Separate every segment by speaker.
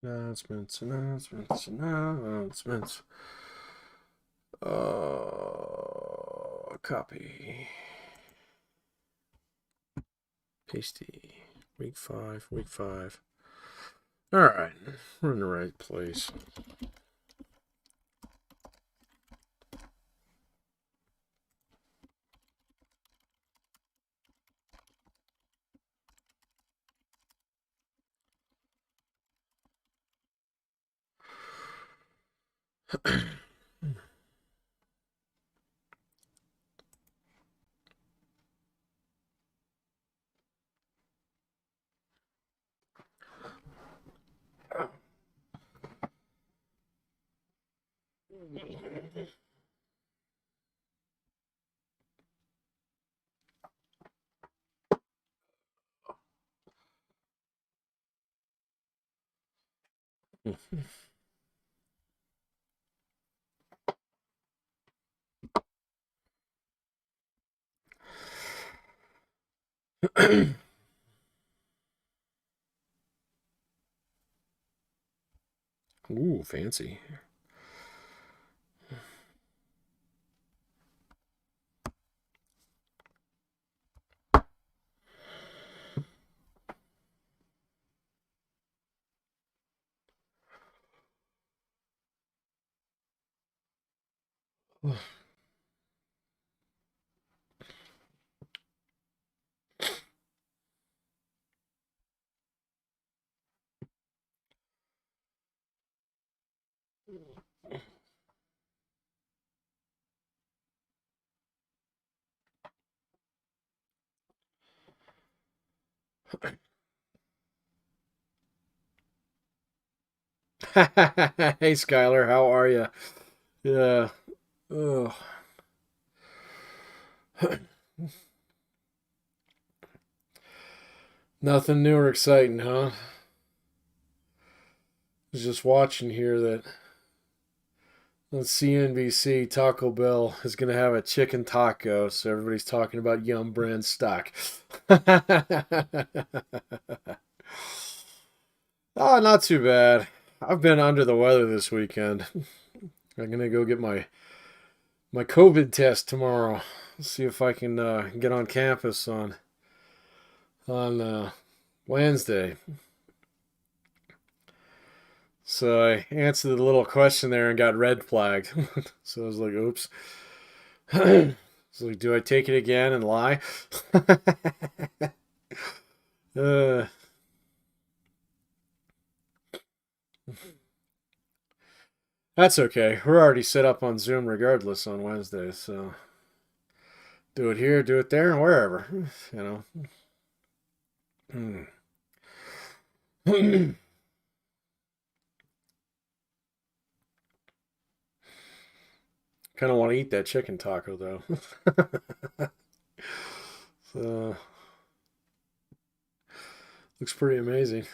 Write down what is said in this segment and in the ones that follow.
Speaker 1: Announcements. Copy. Pasty. Week 5. All right, we're in the right place. Ooh, fancy. Hey, Skylar, how are you? Yeah. Ugh. Nothing new or exciting, huh? I was just watching here that on CNBC, Taco Bell is going to have a chicken taco, so everybody's talking about Yum brand stock. Oh, not too bad. I've been under the weather this weekend. I'm gonna go get my COVID test tomorrow. See if I can get on campus on Wednesday. So I answered the little question there and got red flagged. So I was like, "Oops." It's like, do I take it again and lie? uh, that's okay. We're already set up on Zoom regardless on Wednesday, so do it here, do it there, wherever. You know. Kind of want to eat that chicken taco though. So looks pretty amazing.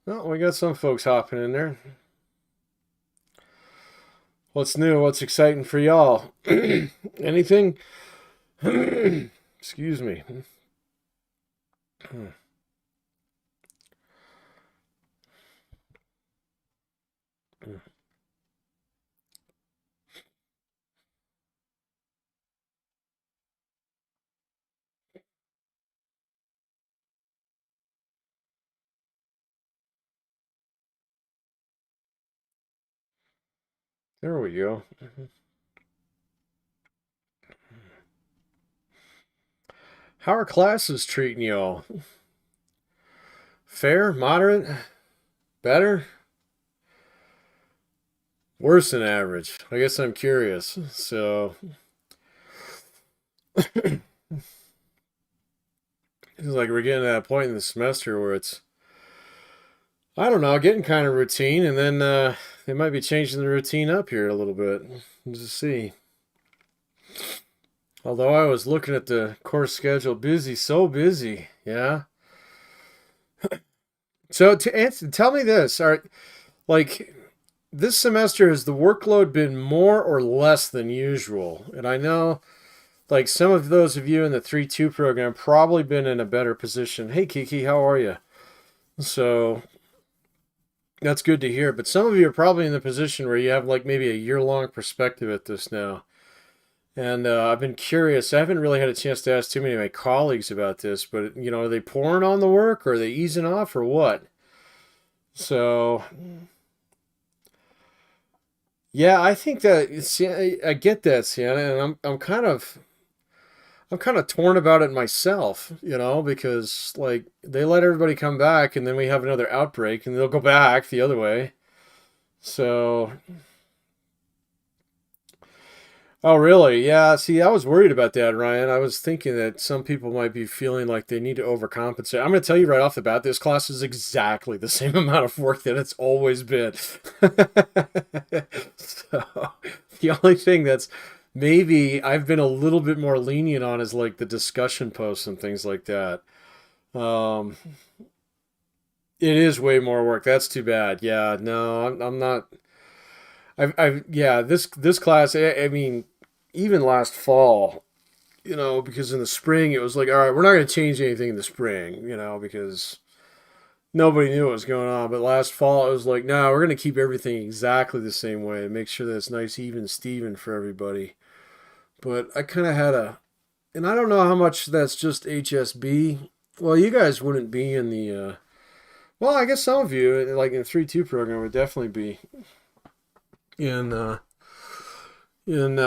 Speaker 1: Well, we got some folks hopping in there. What's new? What's exciting for y'all? Anything? Excuse me. There we go. How are classes treating y'all? Fair? Moderate? Better? Worse than average? I guess I'm curious. So, it's like we're getting to that point in the semester where it's, I don't know, getting kind of routine, and then they might be changing the routine up here a little bit. We'll just see. Although I was looking at the course schedule, busy, so busy. Yeah. So to answer, tell me this: like this semester has the workload been more or less than usual? And I know, like some of those of you in the 3-2 program probably been in a better position. Hey Kiki, how are you? So that's good to hear. But some of you are probably in the position where you have like maybe a year-long perspective at this now. And I've been curious. I haven't really had a chance to ask too many of my colleagues about this, but are they pouring on the work, or are they easing off, or what? So yeah, I think that see, I get that, Sienna, and I'm kind of torn about it myself, because like they let everybody come back, and then we have another outbreak, and they'll go back the other way. So oh, really? Yeah. See, I was worried about that, Ryan. I was thinking that some people might be feeling like they need to overcompensate. I'm going to tell you right off the bat, this class is exactly the same amount of work that it's always been. So, the only thing that's maybe I've been a little bit more lenient on is like the discussion posts and things like that. Um, it is way more work. That's too bad. Yeah, no, I'm not. Yeah, this class. I mean, even last fall, because in the spring it was like, all right, we're not going to change anything in the spring, because nobody knew what was going on. But last fall it was like, no, we're going to keep everything exactly the same way and make sure that it's nice, even Steven for everybody. But I kind of had and I don't know how much that's just HSB. Well, you guys wouldn't be in well, I guess some of you, like in the 3-2 program, would definitely be in, in,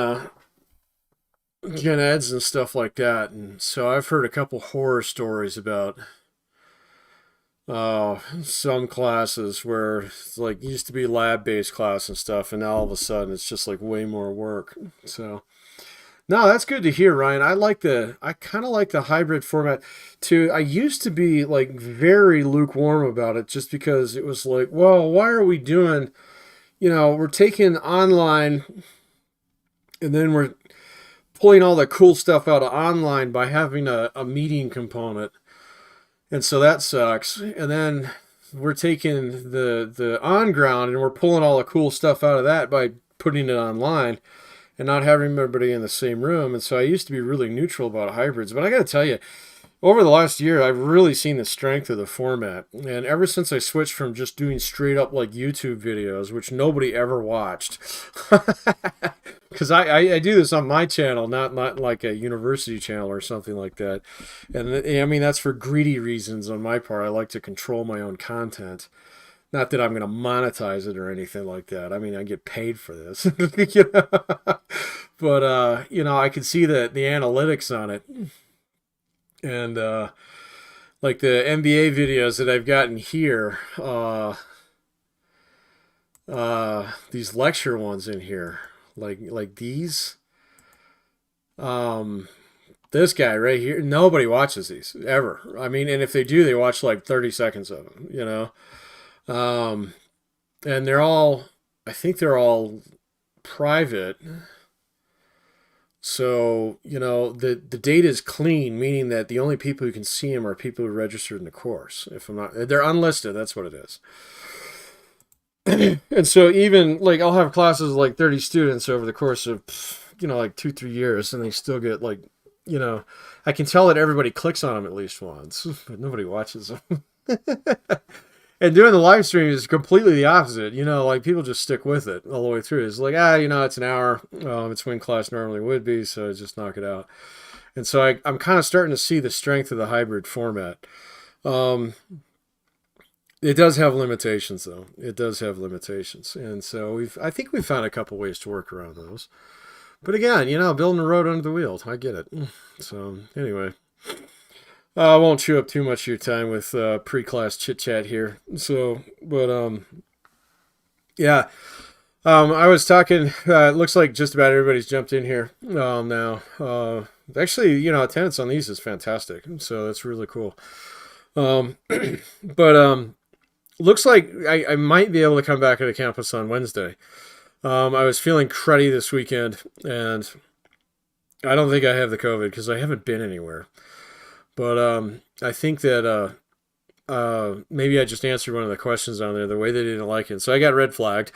Speaker 1: gen eds and stuff like that. And so I've heard a couple horror stories about some classes where it's like used to be lab based class and stuff, and now all of a sudden it's just like way more work. So no, that's good to hear, Ryan. I kind of like the hybrid format too. I used to be like very lukewarm about it just because it was like, well, why are we doing, we're taking online and then we're pulling all the cool stuff out of online by having a meeting component. And so that sucks. And then we're taking the on ground and we're pulling all the cool stuff out of that by putting it online and not having everybody in the same room. And so I used to be really neutral about hybrids, but I got to tell you, over the last year, I've really seen the strength of the format. And ever since I switched from just doing straight up like YouTube videos, which nobody ever watched, because I do this on my channel, not like a university channel or something like that. And I mean, that's for greedy reasons on my part. I like to control my own content. Not that I'm going to monetize it or anything like that. I mean, I get paid for this. But, I can see the analytics on it. And like the MBA videos that I've gotten here, these lecture ones in here, like these, um, this guy right here, nobody watches these ever. I mean, and if they do, they watch like 30 seconds of them, um, and I think they're all private. So, the data is clean, meaning that the only people who can see them are people who registered in the course. If I'm not, they're unlisted. That's what it is. And so even like I'll have classes of like 30 students over the course of, like 2-3 years, and they still get like, I can tell that everybody clicks on them at least once, but nobody watches them. And doing the live stream is completely the opposite. Like people just stick with it all the way through. It's like, it's an hour. It's when class normally would be, so just knock it out. And so I'm kind of starting to see the strength of the hybrid format. Um, it does have limitations, though. It does have limitations. And so I think we've found a couple ways to work around those. But again, building a road under the wheel. I get it. So anyway. I won't chew up too much of your time with pre-class chit-chat here. So, but yeah. I was talking, it looks like just about everybody's jumped in here now. Actually, attendance on these is fantastic. So that's really cool. But looks like I might be able to come back to the campus on Wednesday. I was feeling cruddy this weekend, and I don't think I have the COVID because I haven't been anywhere. But I think that maybe I just answered one of the questions on there the way they didn't like it. So I got red flagged.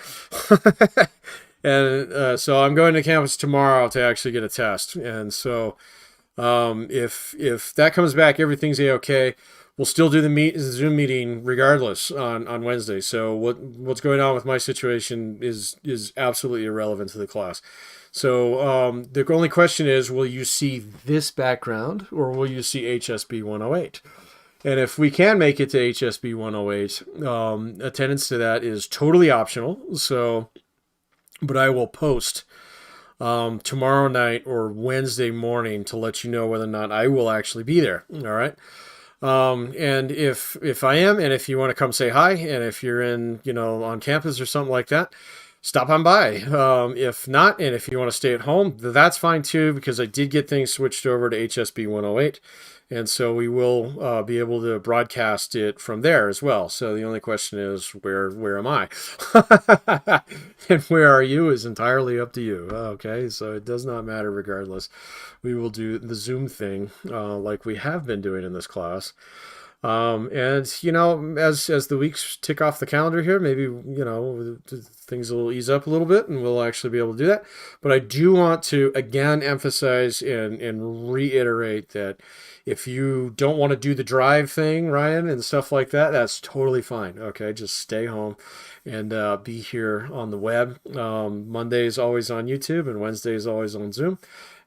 Speaker 1: And so I'm going to campus tomorrow to actually get a test. And so if that comes back, everything's a-okay. We'll still do the Zoom meeting regardless on Wednesday. So what's going on with my situation is absolutely irrelevant to the class. So the only question is, will you see this background or will you see HSB 108? And if we can make it to HSB 108, attendance to that is totally optional. So, but I will post tomorrow night or Wednesday morning to let you know whether or not I will actually be there. All right. And if I am, and if you want to come say hi, and if you're in, on campus or something like that, stop on by. If not, and if you want to stay at home, that's fine too, because I did get things switched over to HSB 108. And so we will be able to broadcast it from there as well. So the only question is, where am I? And where are you is entirely up to you. Okay, so it does not matter regardless. We will do the Zoom thing like we have been doing in this class. And as the weeks tick off the calendar here, maybe things will ease up a little bit, and we'll actually be able to do that. But I do want to again emphasize and reiterate that if you don't want to do the drive thing, Ryan, and stuff like that, that's totally fine. Okay, just stay home and be here on the web. Monday is always on YouTube, and Wednesday is always on Zoom.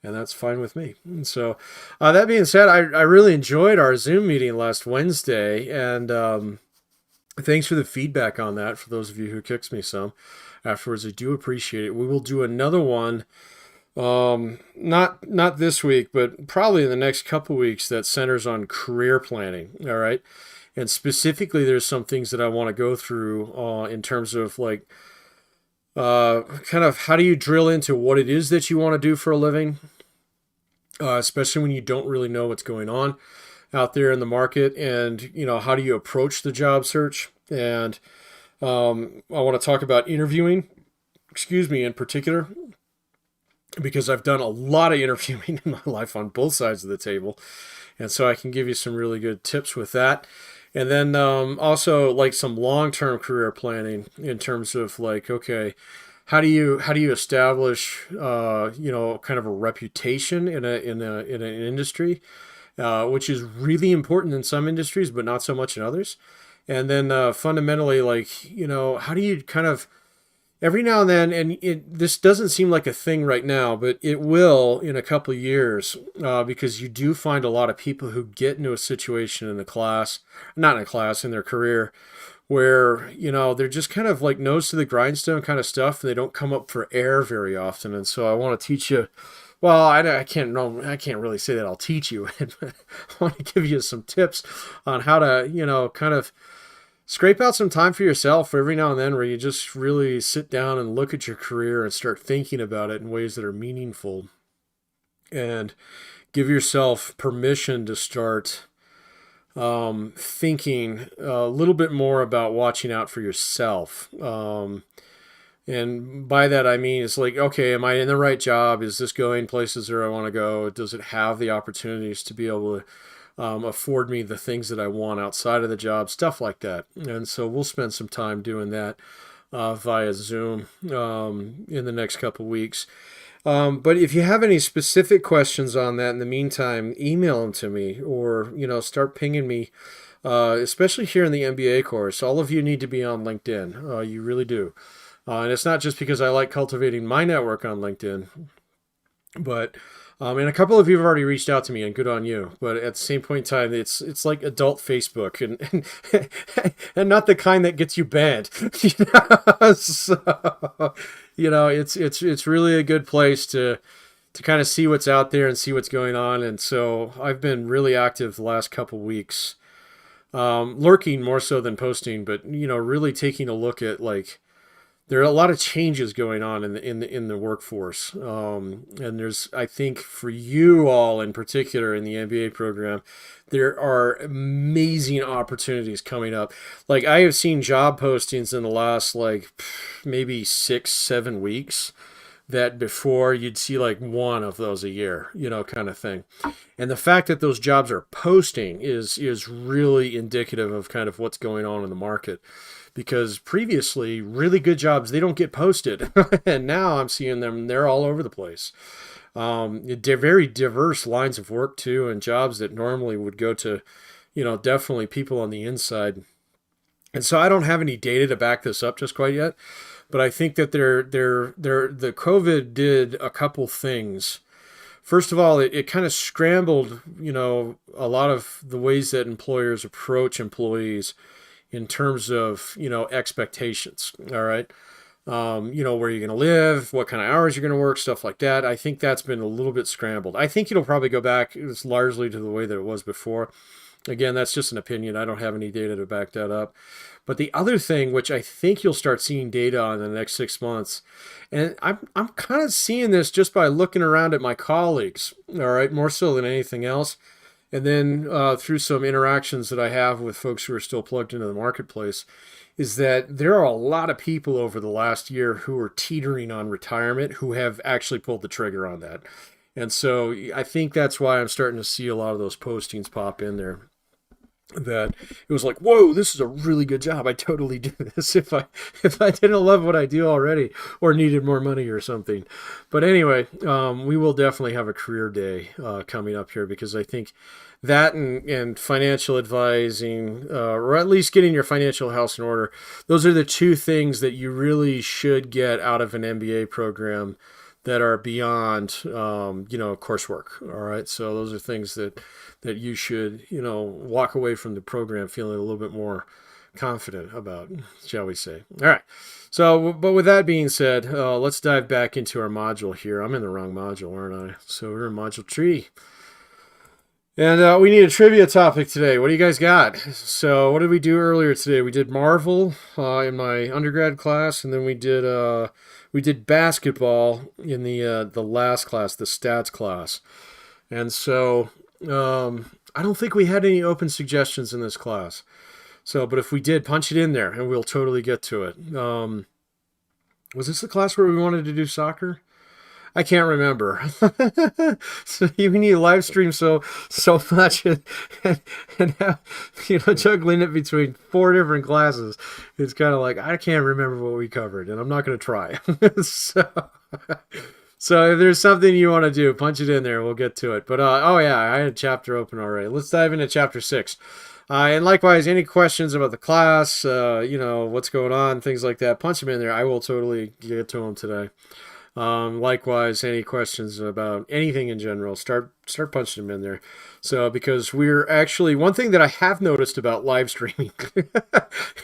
Speaker 1: And that's fine with me. And so that being said, I really enjoyed our Zoom meeting last Wednesday. And thanks for the feedback on that. For those of you who kicks me some afterwards, I do appreciate it. We will do another one, not this week, but probably in the next couple weeks, that centers on career planning. All right. And specifically, there's some things that I want to go through in terms of like, kind of how do you drill into what it is that you want to do for a living, especially when you don't really know what's going on out there in the market, and how do you approach the job search. And I want to talk about interviewing, in particular, because I've done a lot of interviewing in my life on both sides of the table, and so I can give you some really good tips with that. And then also like some long-term career planning in terms of like, okay, how do you establish kind of a reputation in an industry, which is really important in some industries, but not so much in others. And then fundamentally, like, how do you kind of every now and then, and this doesn't seem like a thing right now, but it will in a couple of years, because you do find a lot of people who get into a situation in in their career, where, they're just kind of like nose to the grindstone kind of stuff, and they don't come up for air very often. And so I want to teach you, well, I can't really say that I'll teach you. I want to give you some tips on how to, kind of scrape out some time for yourself every now and then, where you just really sit down and look at your career and start thinking about it in ways that are meaningful, and give yourself permission to start thinking a little bit more about watching out for yourself. And by that, I mean, it's like, okay, am I in the right job? Is this going places where I want to go? Does it have the opportunities to be able to afford me the things that I want outside of the job, stuff like that. And so we'll spend some time doing that via Zoom in the next couple weeks. But if you have any specific questions on that in the meantime, email them to me, or start pinging me, especially here in the MBA course. All of you need to be on LinkedIn. You really do. And it's not just because I like cultivating my network on LinkedIn, but and a couple of you have already reached out to me, and good on you. But at the same point in time, it's like adult Facebook, and and not the kind that gets you banned. So, it's really a good place to kind of see what's out there and see what's going on. And so I've been really active the last couple weeks, lurking more so than posting, but really taking a look at, like, there are a lot of changes going on in the workforce, and there's, I think, for you all in particular in the MBA program, there are amazing opportunities coming up. Like, I have seen job postings in the last maybe 6-7 weeks, that before you'd see like one of those a year, kind of thing. And the fact that those jobs are posting is really indicative of kind of what's going on in the market. Because previously, really good jobs, they don't get posted. And now I'm seeing them, they're all over the place. They're very diverse lines of work too, and jobs that normally would go to, definitely people on the inside. And so I don't have any data to back this up just quite yet, but I think that the COVID did a couple things. First of all, it kind of scrambled, a lot of the ways that employers approach employees in terms of, expectations. All right. Where you're going to live, what kind of hours you're going to work, stuff like that. I think that's been a little bit scrambled. I think it'll probably go back largely to the way that it was before. Again, that's just an opinion. I don't have any data to back that up. But the other thing, which I think you'll start seeing data on in the next 6 months, and I'm kind of seeing this just by looking around at my colleagues, all right, more so than anything else. And then through some interactions that I have with folks who are still plugged into the marketplace, is that there are a lot of people over the last year who are teetering on retirement who have actually pulled the trigger on that. And so I think that's why I'm starting to see a lot of those postings pop in there. That it was like, whoa, this is a really good job. I totally do this if I didn't love what I do already or needed more money or something. But anyway, we will definitely have a career day coming up here, because I think that and financial advising, or at least getting your financial house in order, those are the two things that you really should get out of an MBA program that are beyond, coursework. All right. So those are things that you should, walk away from the program feeling a little bit more confident about, shall we say. All right. So, but with that being said, let's dive back into our module here. I'm in the wrong module, aren't I? So we're in module 3. And we need a trivia topic today. What do you guys got? So what did we do earlier today? We did Marvel in my undergrad class, and then we did basketball in the last class, the stats class. And so I don't think we had any open suggestions in this class. So, but if we did, punch it in there, and we'll totally get to it. Was this the class where we wanted to do soccer? I can't remember. So you need live stream so much and have, juggling it between 4 different classes. It's kind of like, I can't remember what we covered, and I'm not going to try. So if there's something you want to do, punch it in there. We'll get to it. But, I had a chapter open already. Let's dive into chapter 6. And likewise, any questions about the class, what's going on, things like that, punch them in there. I will totally get to them today. Likewise, any questions about anything in general, start punching them in there. So, because we're actually, one thing that I have noticed about live streaming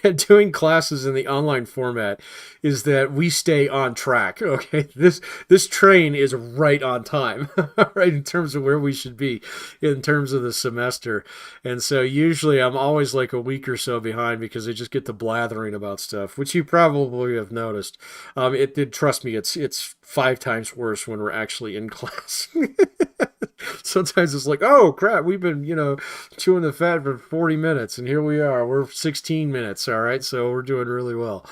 Speaker 1: and doing classes in the online format is that we stay on track. Okay, this train is right on time, right, in terms of where we should be in terms of the semester. And so usually I'm always like a week or so behind, because I just get to blathering about stuff, which you probably have noticed. It did, trust me, it's 5 times worse when we're actually in class. Sometimes it's like, oh crap, we've been, chewing the fat for 40 minutes, and here we are, we're 16 minutes. All right. So we're doing really well.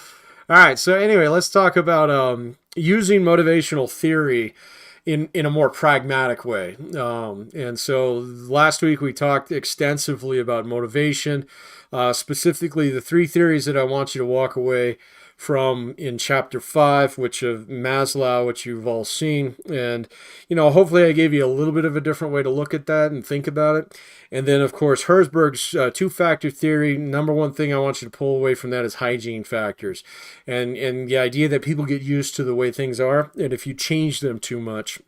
Speaker 1: All right. So anyway, let's talk about using motivational theory in a more pragmatic way. And so last week we talked extensively about motivation, specifically the 3 theories that I want you to walk away from in chapter 5, which of Maslow, which you've all seen. And, hopefully I gave you a little bit of a different way to look at that and think about it. And then, of course, Herzberg's 2-factor theory. Number one thing I want you to pull away from that is hygiene factors. And the idea that people get used to the way things are, and if you change them too much,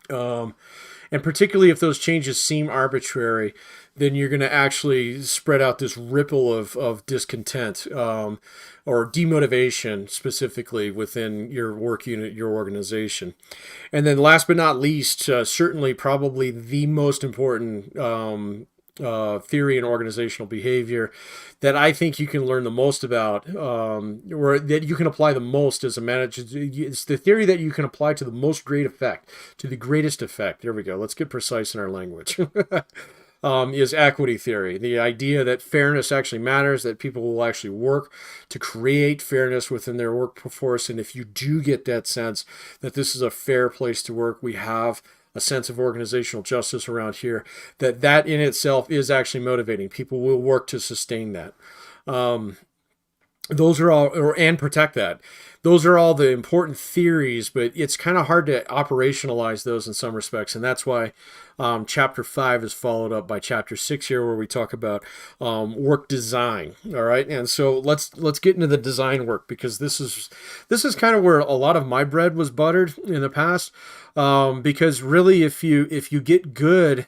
Speaker 1: and particularly if those changes seem arbitrary, then you're going to actually spread out this ripple of discontent or demotivation, specifically within your work unit, your organization. And then last but not least, certainly probably the most important theory in organizational behavior that I think you can learn the most about, or that you can apply the most as a manager. It's the theory that you can apply to the most great effect, to the greatest effect. There we go. Let's get precise in our language. is equity theory. The idea that fairness actually matters, that people will actually work to create fairness within their workforce. And if you do get that sense that this is a fair place to work, we have a sense of organizational justice around here, that in itself is actually motivating. People will work to sustain that. Those are all, and protect that. Those are all the important theories, but it's kind of hard to operationalize those in some respects, and that's why chapter 5 is followed up by chapter 6 here, where we talk about work design. All right, and so let's get into the design work, because this is kind of where a lot of my bread was buttered in the past. Because really, if you get good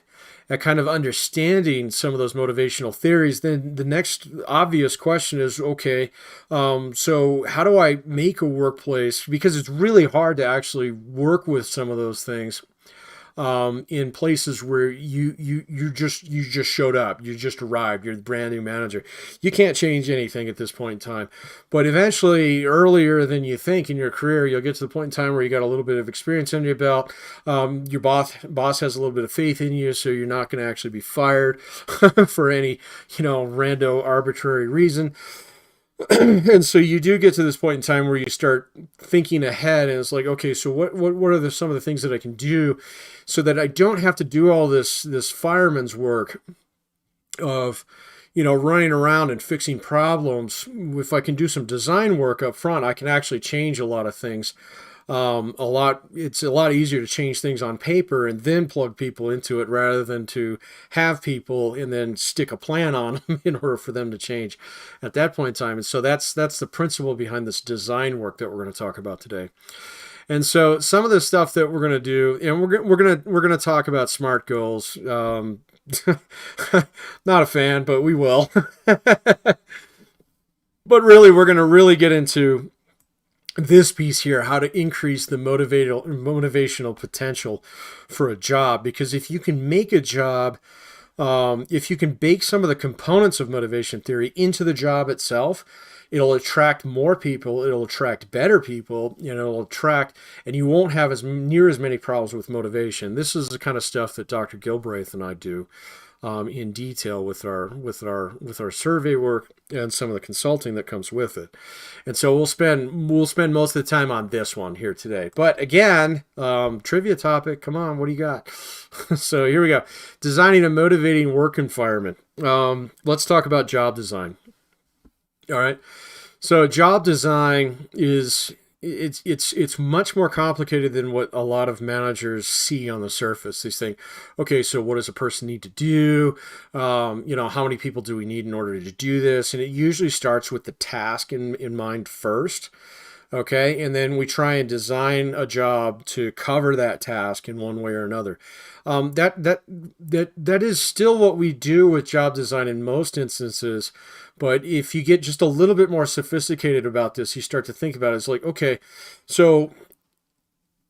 Speaker 1: at kind of understanding some of those motivational theories, then the next obvious question is, okay, so how do I make a workplace? Because it's really hard to actually work with some of those things in places where you just showed up, you just arrived, you're the brand new manager. You can't change anything at this point in time. But eventually, earlier than you think in your career, you'll get to the point in time where you got a little bit of experience under your belt. Your boss has a little bit of faith in you, so you're not going to actually be fired for any, rando arbitrary reason. And so you do get to this point in time where you start thinking ahead, and it's like, okay, so what are some of the things that I can do so that I don't have to do all this fireman's work of, running around and fixing problems. If I can do some design work up front, I can actually change a lot of things. It's a lot easier to change things on paper and then plug people into it, rather than to have people and then stick a plan on them in order for them to change at that point in time. And so that's the principle behind this design work that we're going to talk about today. And so some of the stuff that we're going to do, and we're going to talk about SMART goals. Not a fan, but we will. But really, we're going to really get into this piece here, how to increase the motivational potential for a job. Because if you can make a job, if you can bake some of the components of motivation theory into the job itself, it'll attract more people, it'll attract better people, and you won't have near as many problems with motivation. This is the kind of stuff that Dr. Gilbraith and I do in detail with our survey work and some of the consulting that comes with it. And so we'll spend most of the time on this one here today. But again, trivia topic, come on, what do you got? So here we go. Designing a motivating work environment. Let's talk about job design. All right. So job design it's much more complicated than what a lot of managers see on the surface. They think, okay, so what does a person need to do? How many people do we need in order to do this? And it usually starts with the task in mind first. Okay, and then we try and design a job to cover that task in one way or another. That is still what we do with job design in most instances. But if you get just a little bit more sophisticated about this, you start to think about it. It's like, okay, so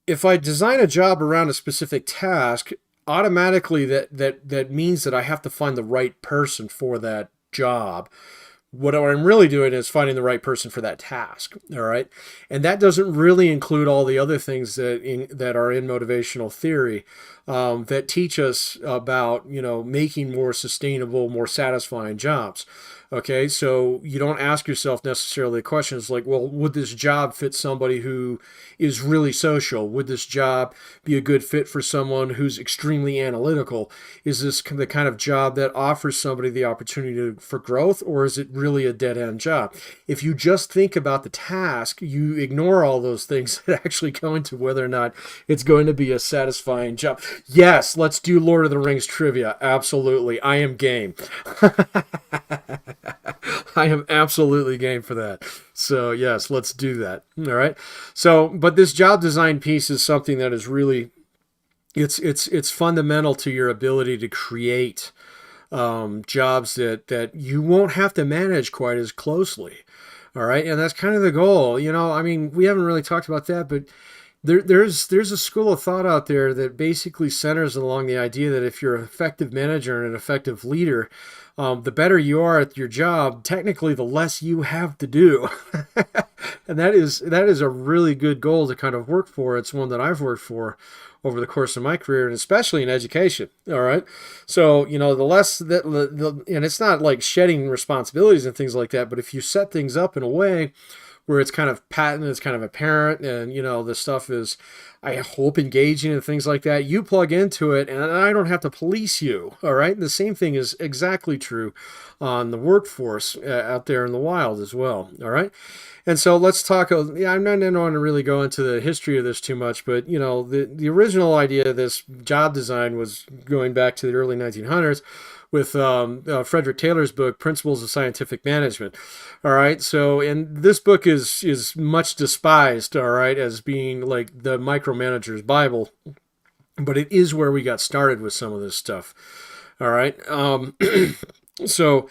Speaker 1: if I design a job around a specific task, automatically that means that I have to find the right person for that job. What I'm really doing is finding the right person for that task, all right? And that doesn't really include all the other things that are in motivational theory that teach us about, making more sustainable, more satisfying jobs. Okay, so you don't ask yourself necessarily questions like, well, would this job fit somebody who is really social? Would this job be a good fit for someone who's extremely analytical? Is this the kind of job that offers somebody the opportunity for growth, or is it really a dead-end job? If you just think about the task, you ignore all those things that actually go into whether or not it's going to be a satisfying job. Yes, let's do Lord of the Rings trivia. Absolutely. I am game. I am absolutely game for that. So yes, let's do that. All right. So, but this job design piece is something that is really, it's fundamental to your ability to create jobs that you won't have to manage quite as closely. All right. And that's kind of the goal. We haven't really talked about that, but there's a school of thought out there that basically centers along the idea that if you're an effective manager and an effective leader, the better you are at your job, technically, the less you have to do. And that is a really good goal to kind of work for. It's one that I've worked for over the course of my career, and especially in education. All right. So, the less that, and it's not like shedding responsibilities and things like that, but if you set things up in a way where it's kind of patent, it's kind of apparent, and, the stuff is, I hope, engaging and things like that, you plug into it, and I don't have to police you. All right. And the same thing is exactly true on the workforce out there in the wild as well. All right. And so let's talk. I'm not going to really go into the history of this too much, but the original idea of this job design was going back to the early 1900s with Frederick Taylor's book, Principles of Scientific Management. All right. So, and this book is much despised, all right, as being like the micromanager's Bible, but it is where we got started with some of this stuff. All right. So.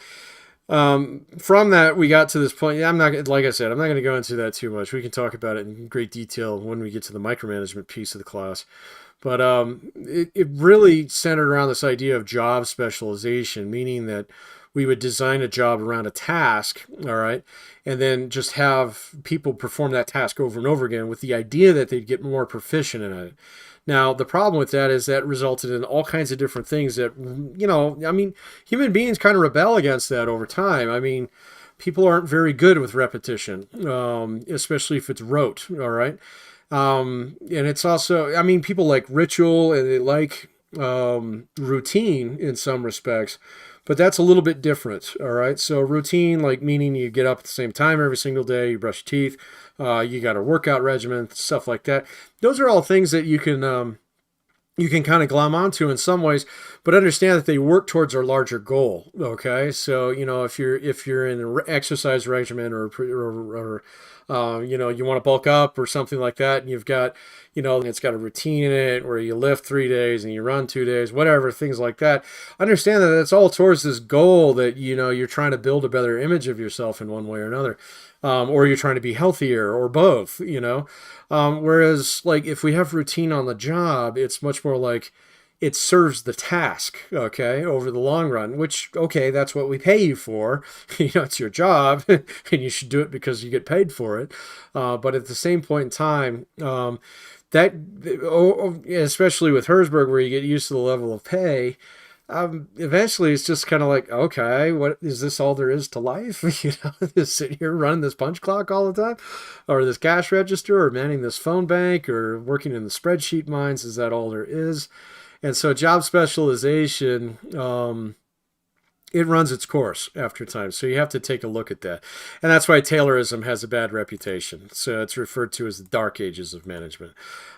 Speaker 1: From that, we got to this point. Like I said, I'm not going to go into that too much. We can talk about it in great detail when we get to the micromanagement piece of the class. But it really centered around this idea of job specialization, meaning that we would design a job around a task, all right, and then just have people perform that task over and over again with the idea that they'd get more proficient in it. Now, the problem with that is that resulted in all kinds of different things that, human beings kind of rebel against that over time. I mean, people aren't very good with repetition, especially if it's rote, all right? And it's also, people like ritual and they like routine in some respects, but that's a little bit different, all right? So routine, like meaning you get up at the same time every single day, you brush your teeth, you got a workout regimen, stuff like that. Those are all things that you can kind of glom onto in some ways, but understand that they work towards our larger goal. Okay, so if you're in an exercise regimen or you want to bulk up or something like that, and you've got it's got a routine in it where you lift 3 days and you run 2 days, whatever, things like that. Understand that it's all towards this goal that you're trying to build a better image of yourself in one way or another. Or you're trying to be healthier, or both, whereas like if we have routine on the job, it's much more like it serves the task, okay, over the long run, which, okay, that's what we pay you for. It's your job and you should do it because you get paid for it. But at the same point in time, that, especially with Herzberg, where you get used to the level of pay, eventually it's just kind of like, okay, what is this all there is to life? Just sitting here running this punch clock all the time, or this cash register, or manning this phone bank, or working in the spreadsheet mines. Is that all there is? And so job specialization, it runs its course after time. So you have to take a look at that. And that's why Taylorism has a bad reputation. So it's referred to as the dark ages of management.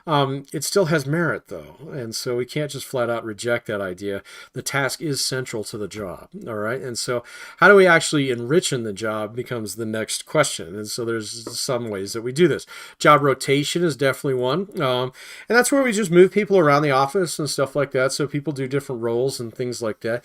Speaker 1: It still has merit, though. And so we can't just flat out reject that idea. The task is central to the job. All right. And so how do we actually enrich in the job becomes the next question. And so there's some ways that we do this. Job rotation is definitely one. And that's where we just move people around the office and stuff like that. So people do different roles and things like that.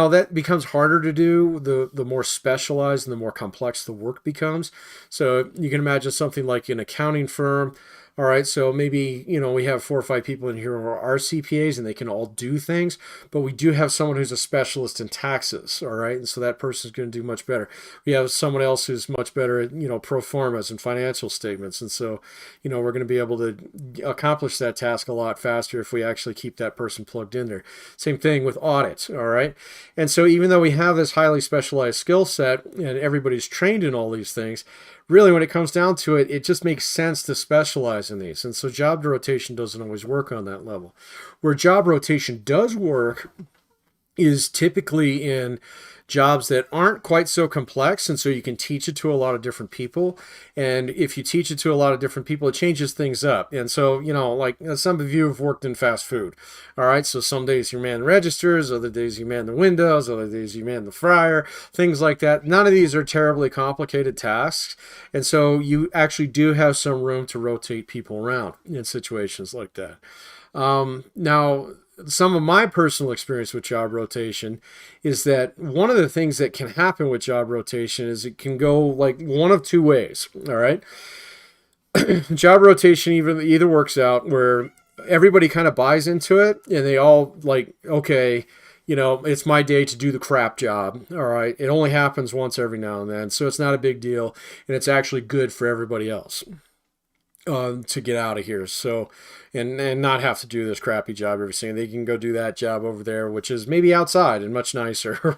Speaker 1: That becomes harder to do the more specialized and the more complex the work becomes. So you can imagine something like an accounting firm. All right, so maybe, we have 4 or 5 people in here who are CPAs and they can all do things, but we do have someone who's a specialist in taxes, all right? And so that person's going to do much better. We have someone else who's much better at, pro formas and financial statements. And so, we're going to be able to accomplish that task a lot faster if we actually keep that person plugged in there. Same thing with audit, all right? And so even though we have this highly specialized skill set and everybody's trained in all these things, really, when it comes down to it, it just makes sense to specialize in these. And so job rotation doesn't always work on that level. Where job rotation does work is typically in jobs that aren't quite so complex, and so you can teach it to a lot of different people. And if you teach it to a lot of different people, it changes things up. And so, like some of you have worked in fast food. All right, so some days you man the registers, other days you man the windows, other days you man the fryer, things like that. None of these are terribly complicated tasks. And so you actually do have some room to rotate people around in situations like that. Now, some of my personal experience with job rotation is that one of the things that can happen with job rotation is it can go like one of 2 ways. All right. Job rotation either works out where everybody kind of buys into it and they all like, okay, it's my day to do the crap job. All right. It only happens once every now and then. So it's not a big deal. And it's actually good for everybody else to get out of here. So, and not have to do this crappy job every single day. They can go do that job over there, which is maybe outside and much nicer,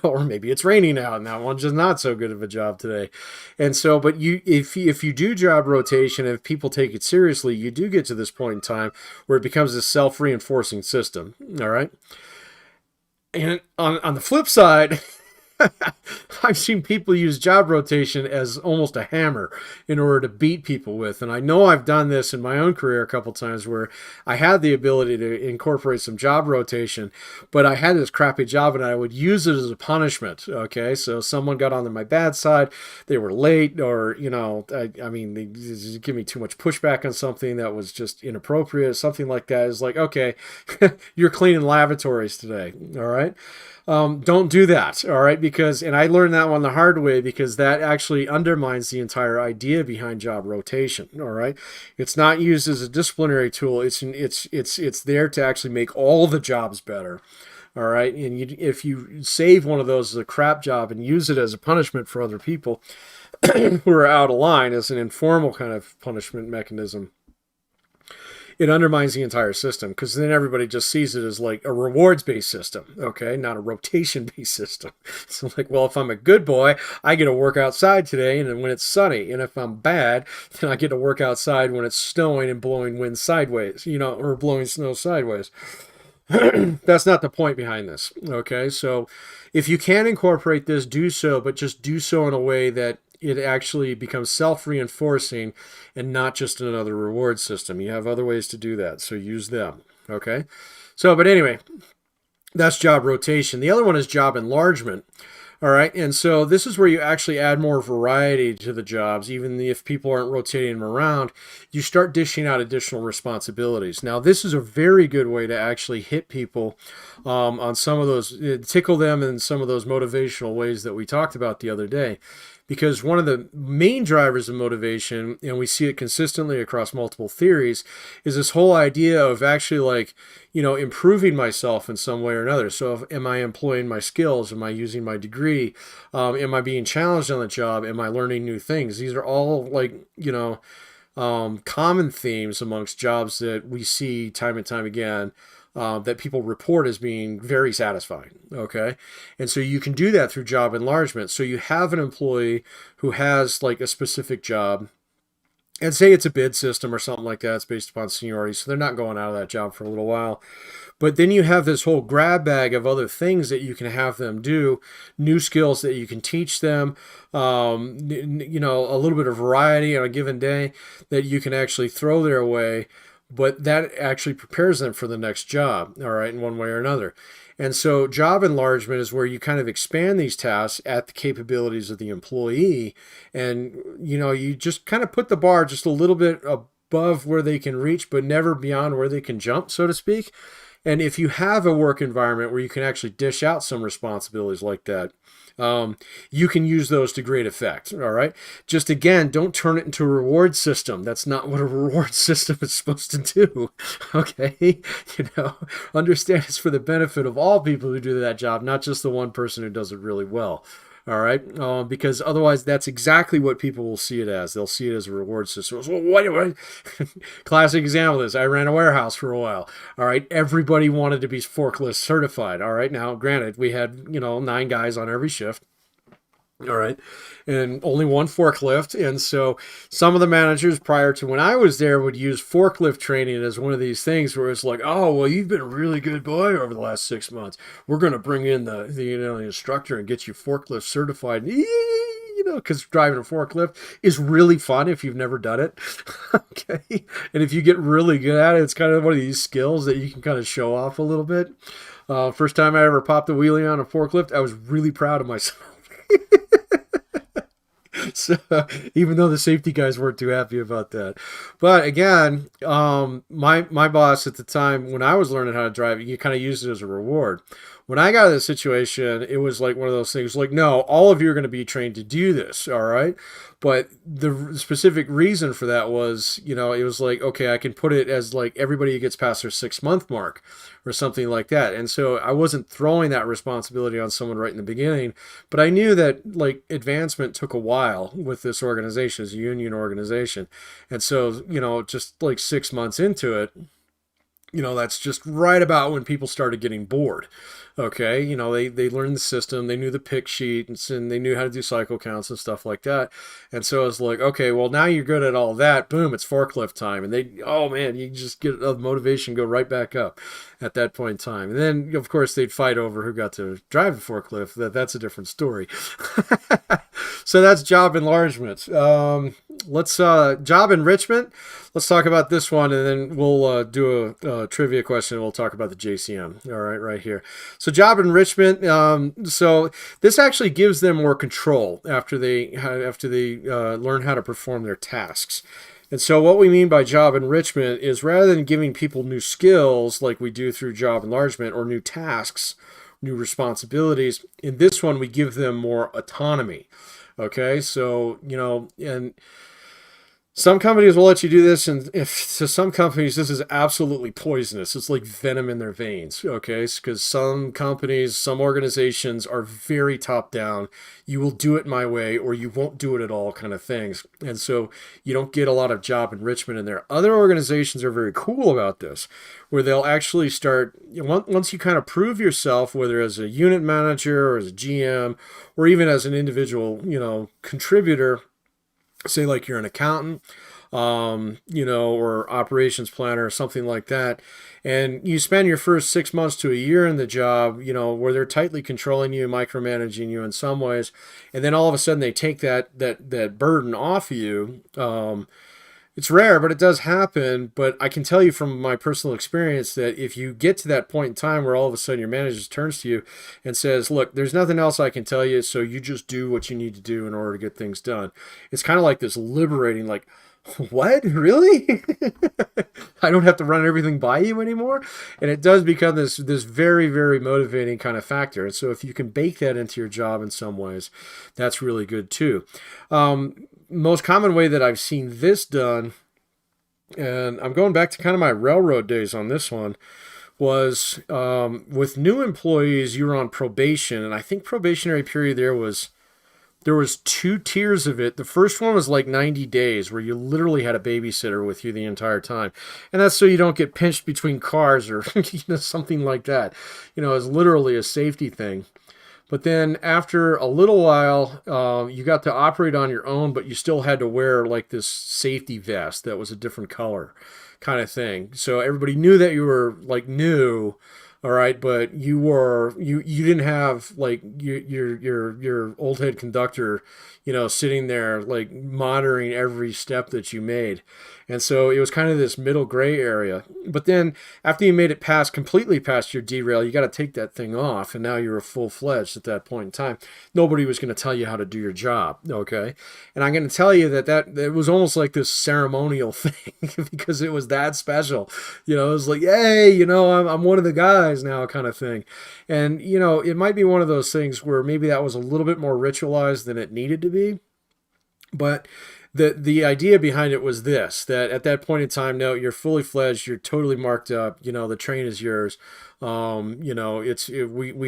Speaker 1: or maybe it's raining out and that one's just not so good of a job today. And so, but if you do job rotation, if people take it seriously, you do get to this point in time where it becomes a self-reinforcing system. All right. And on the flip side, I've seen people use job rotation as almost a hammer in order to beat people with. And I know I've done this in my own career a couple times where I had the ability to incorporate some job rotation, but I had this crappy job and I would use it as a punishment. Okay. So someone got on my bad side, they were late, or, I mean, they just give me too much pushback on something that was just inappropriate, something like that. Is like, okay, you're cleaning lavatories today. All right. Don't do that, all right? And I learned that one the hard way, because that actually undermines the entire idea behind job rotation, all right? It's not used as a disciplinary tool. It's there to actually make all the jobs better, all right? And if you save one of those as a crap job and use it as a punishment for other people who are out of line, as an informal kind of punishment mechanism, it undermines the entire system, because then everybody just sees it as like a rewards-based system, okay, not a rotation-based system. So like, well, if I'm a good boy, I get to work outside today, and then when it's sunny. And if I'm bad, then I get to work outside when it's snowing and blowing wind sideways, or blowing snow sideways. That's not the point behind this, okay? So if you can incorporate this, do so, but just do so in a way that it actually becomes self-reinforcing and not just another reward system. You have other ways to do that, so use them, okay? So, but anyway, that's job rotation. The other one is job enlargement, all right? And so this is where you actually add more variety to the jobs. Even if people aren't rotating them around, you start dishing out additional responsibilities. Now, this is a very good way to actually hit people on some of those, tickle them in some of those motivational ways that we talked about the other day. Because one of the main drivers of motivation, and we see it consistently across multiple theories, is this whole idea of actually improving myself in some way or another. So am I employing my skills? Am I using my degree? Am I being challenged on the job? Am I learning new things? These are all common themes amongst jobs that we see time and time again. That people report as being very satisfying, okay? And so you can do that through job enlargement. So you have an employee who has like a specific job, and say it's a bid system or something like that. It's based upon seniority, so they're not going out of that job for a little while. But then you have this whole grab bag of other things that you can have them do, new skills that you can teach them, a little bit of variety on a given day that you can actually throw their way. But that actually prepares them for the next job, all right, in one way or another. And so job enlargement is where you kind of expand these tasks at the capabilities of the employee. And, you just kind of put the bar just a little bit above where they can reach, but never beyond where they can jump, so to speak. And if you have a work environment where you can actually dish out some responsibilities like that, you can use those to great effect, all right? Just again, don't turn it into a reward system. That's not what a reward system is supposed to do, okay? Understand it's for the benefit of all people who do that job, not just the one person who does it really well. All right, because otherwise that's exactly what people will see it as. They'll see it as a reward system. So what? Classic example of this, I ran a warehouse for a while. All right, everybody wanted to be forklift certified. All right, now granted, we had 9 guys on every shift. All right. And only one forklift. And so some of the managers prior to when I was there would use forklift training as one of these things where it's like, oh, well, you've been a really good boy over the last 6 months. We're going to bring in the instructor and get you forklift certified. Because driving a forklift is really fun if you've never done it. Okay. And if you get really good at it, it's kind of one of these skills that you can kind of show off a little bit. First time I ever popped a wheelie on a forklift, I was really proud of myself. So even though the safety guys weren't too happy about that. But again, my boss at the time when I was learning how to drive, you kind of used it as a reward. When I got in this situation, it was like one of those things like, no, all of you are going to be trained to do this, all right? But the specific reason for that was, it was like, okay, I can put it as like everybody who gets past their 6-month mark or something like that. And so I wasn't throwing that responsibility on someone right in the beginning, but I knew that like advancement took a while with this organization, as a union organization. And so, just like 6 months into it, that's just right about when people started getting bored. Okay, they learned the system, they knew the pick sheet, and they knew how to do cycle counts and stuff like that. And so I was like, okay, well, now you're good at all that. Boom, it's forklift time. And oh man, you just get the motivation go right back up at that point in time. And then, of course, they'd fight over who got to drive the forklift. That's a different story. So that's job enlargement. Let's job enrichment. Let's talk about this one, and then we'll do a trivia question, and we'll talk about the JCM. All right here. So job enrichment. So this actually gives them more control after they learn how to perform their tasks. And so what we mean by job enrichment is, rather than giving people new skills like we do through job enlargement, or new tasks, new responsibilities, in this one we give them more autonomy. Okay, so and some companies will let you do this, and if to some companies this is absolutely poisonous. It's like venom in their veins, okay? Because some companies, some organizations are very top down. You will do it my way or you won't do it at all kind of things. And so you don't get a lot of job enrichment in there. Other organizations are very cool about this, where they'll actually start, once you kind of prove yourself, whether as a unit manager or as a GM or even as an individual, contributor, say like you're an accountant, or operations planner or something like that, and you spend your first 6 months to a year in the job, where they're tightly controlling you, micromanaging you in some ways, and then all of a sudden they take that burden off of you. It's rare, but it does happen. But I can tell you from my personal experience that if you get to that point in time where all of a sudden your manager turns to you and says, look, there's nothing else I can tell you, so you just do what you need to do in order to get things done. It's kind of like this liberating, like, what? Really? I don't have to run everything by you anymore? And it does become this very, very motivating kind of factor. And so if you can bake that into your job in some ways, that's really good too. Most common way that I've seen this done, and I'm going back to kind of my railroad days on this one, was with new employees, you were on probation, and I think probationary period there was 2 tiers of it. The first one was like 90 days, where you literally had a babysitter with you the entire time. And that's so you don't get pinched between cars or something like that. It's literally a safety thing. But then after a little while, you got to operate on your own, but you still had to wear like this safety vest that was a different color kind of thing. So everybody knew that you were like new. All right, but you didn't have like your old head conductor, sitting there like monitoring every step that you made. And so it was kind of this middle gray area. But then after you made it completely past your derail, you got to take that thing off, and now you're a full-fledged at that point in time. Nobody was going to tell you how to do your job, okay? And I'm going to tell you that it was almost like this ceremonial thing because it was that special. It was like, hey, I'm one of the guys now kind of thing. And, it might be one of those things where maybe that was a little bit more ritualized than it needed to be. But the idea behind it was this, that at that point in time, no, you're fully fledged, you're totally marked up, the train is yours. We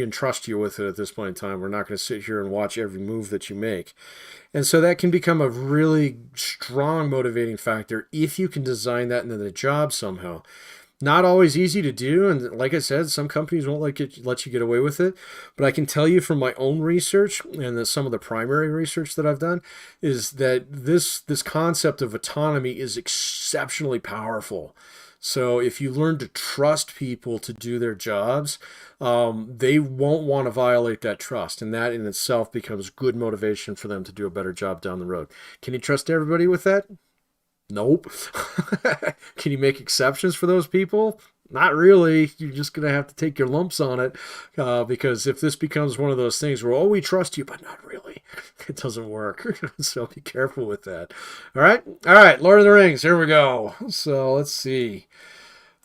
Speaker 1: entrust you with it at this point in time. We're not going to sit here and watch every move that you make. And so that can become a really strong motivating factor if you can design that into the job somehow. Not always easy to do, and like I said, some companies won't let you get away with it. But I can tell you from my own research and some of the primary research that I've done is that this concept of autonomy is exceptionally powerful. So if you learn to trust people to do their jobs, they won't want to violate that trust, and that in itself becomes good motivation for them to do a better job down the road. Can you trust everybody with that? Nope. Can you make exceptions for those people? Not really. You're just going to have to take your lumps on it because if this becomes one of those things where, we trust you, but not really, it doesn't work. So be careful with that. All right. Lord of the Rings. Here we go. So let's see.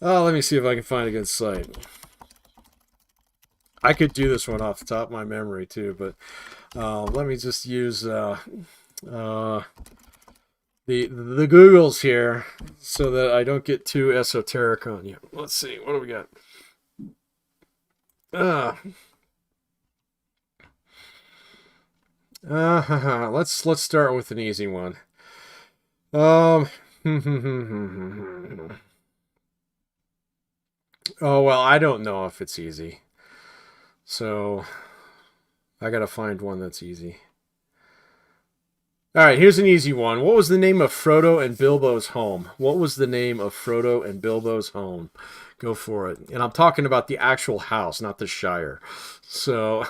Speaker 1: Let me see if I can find a good site. I could do this one off the top of my memory too, but let me just use the Googles here so that I don't get too esoteric on you. Let's see, what do we got? Let's start with an easy one. Oh well, I don't know if it's easy, so I gotta find one that's easy. All right, here's an easy one. What was the name of Frodo and Bilbo's home? What was the name of Frodo and Bilbo's home? Go for it. And I'm talking about the actual house, not the Shire. So,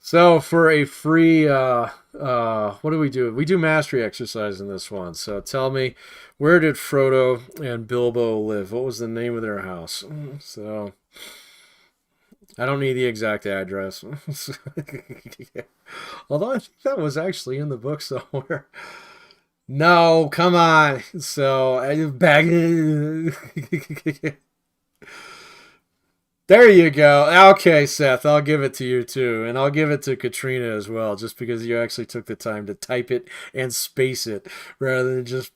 Speaker 1: so for a free, what do we do? We do mastery exercise in this one. So tell me, where did Frodo and Bilbo live? What was the name of their house? So. I don't need the exact address. Although I think that was actually in the book somewhere. No, come on. So I back. There you go. Okay, Seth, I'll give it to you too. And I'll give it to Katrina as well, just because you actually took the time to type it and space it rather than just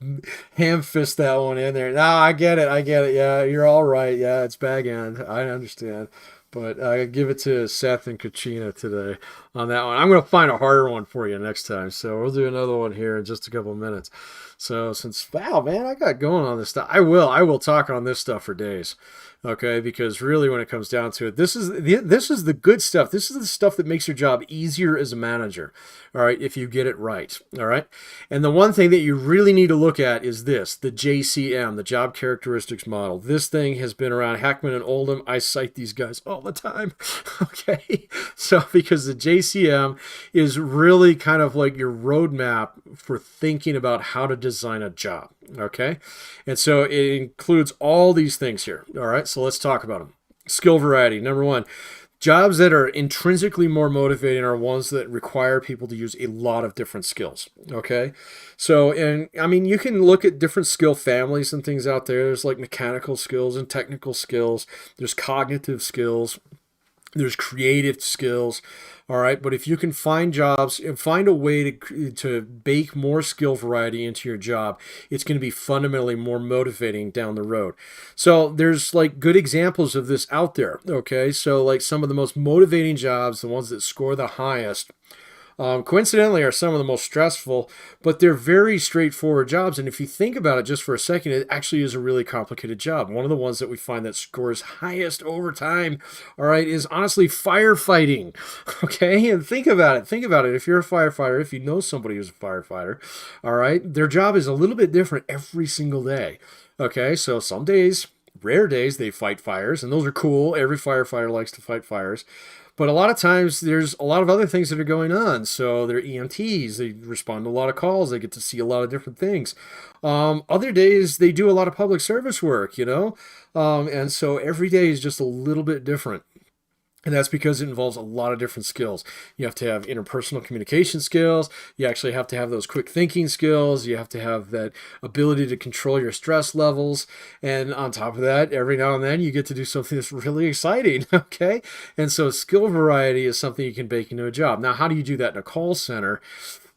Speaker 1: ham fist that one in there. No, I get it. I get it. Yeah, you're all right. Yeah, it's bag end. I understand. But I give it to Seth and Katrina today on that one. I'm going to find a harder one for you next time. So we'll do another one here in just a couple of minutes. So since, wow, man, I got going on this stuff. I will talk on this stuff for days. Okay, because really when it comes down to it, this is the good stuff. This is the stuff that makes your job easier as a manager. All right, if you get it right. All right. And the one thing that you really need to look at is this, the JCM, the job characteristics model. This thing has been around. Hackman and Oldham, I cite these guys all the time. Okay. So because the JCM is really kind of like your roadmap for thinking about how to design a job. Okay. And so it includes all these things here. All right. So let's talk about them. Skill variety. Number one, jobs that are intrinsically more motivating are ones that require people to use a lot of different skills. Okay. So, and I mean, you can look at different skill families and things out there. There's like mechanical skills and technical skills. There's cognitive skills. There's creative skills. All right. But if you can find jobs and find a way to bake more skill variety into your job, it's going to be fundamentally more motivating down the road. So there's like good examples of this out there. Okay. So like some of the most motivating jobs, the ones that score the highest, coincidentally are some of the most stressful, but they're very straightforward jobs. And if you think about it just for a second, it actually is a really complicated job. One of the ones that we find that scores highest over time, all right, is honestly firefighting. Okay, and think about it. Think about it. If you're a firefighter, if you know somebody who's a firefighter, all right, their job is a little bit different every single day. Okay, so some days, rare days, they fight fires, and those are cool. Every firefighter likes to fight fires. But a lot of times there's a lot of other things that are going on. So they're EMTs. They respond to a lot of calls. They get to see a lot of different things. Other days they do a lot of public service work, you know. And so every day is just a little bit different. And that's because it involves a lot of different skills. You have to have interpersonal communication skills. You actually have to have those quick thinking skills. You have to have that ability to control your stress levels. And on top of that, every now and then you get to do something that's really exciting. Okay. And so skill variety is something you can bake into a job. Now, how do you do that in a call center?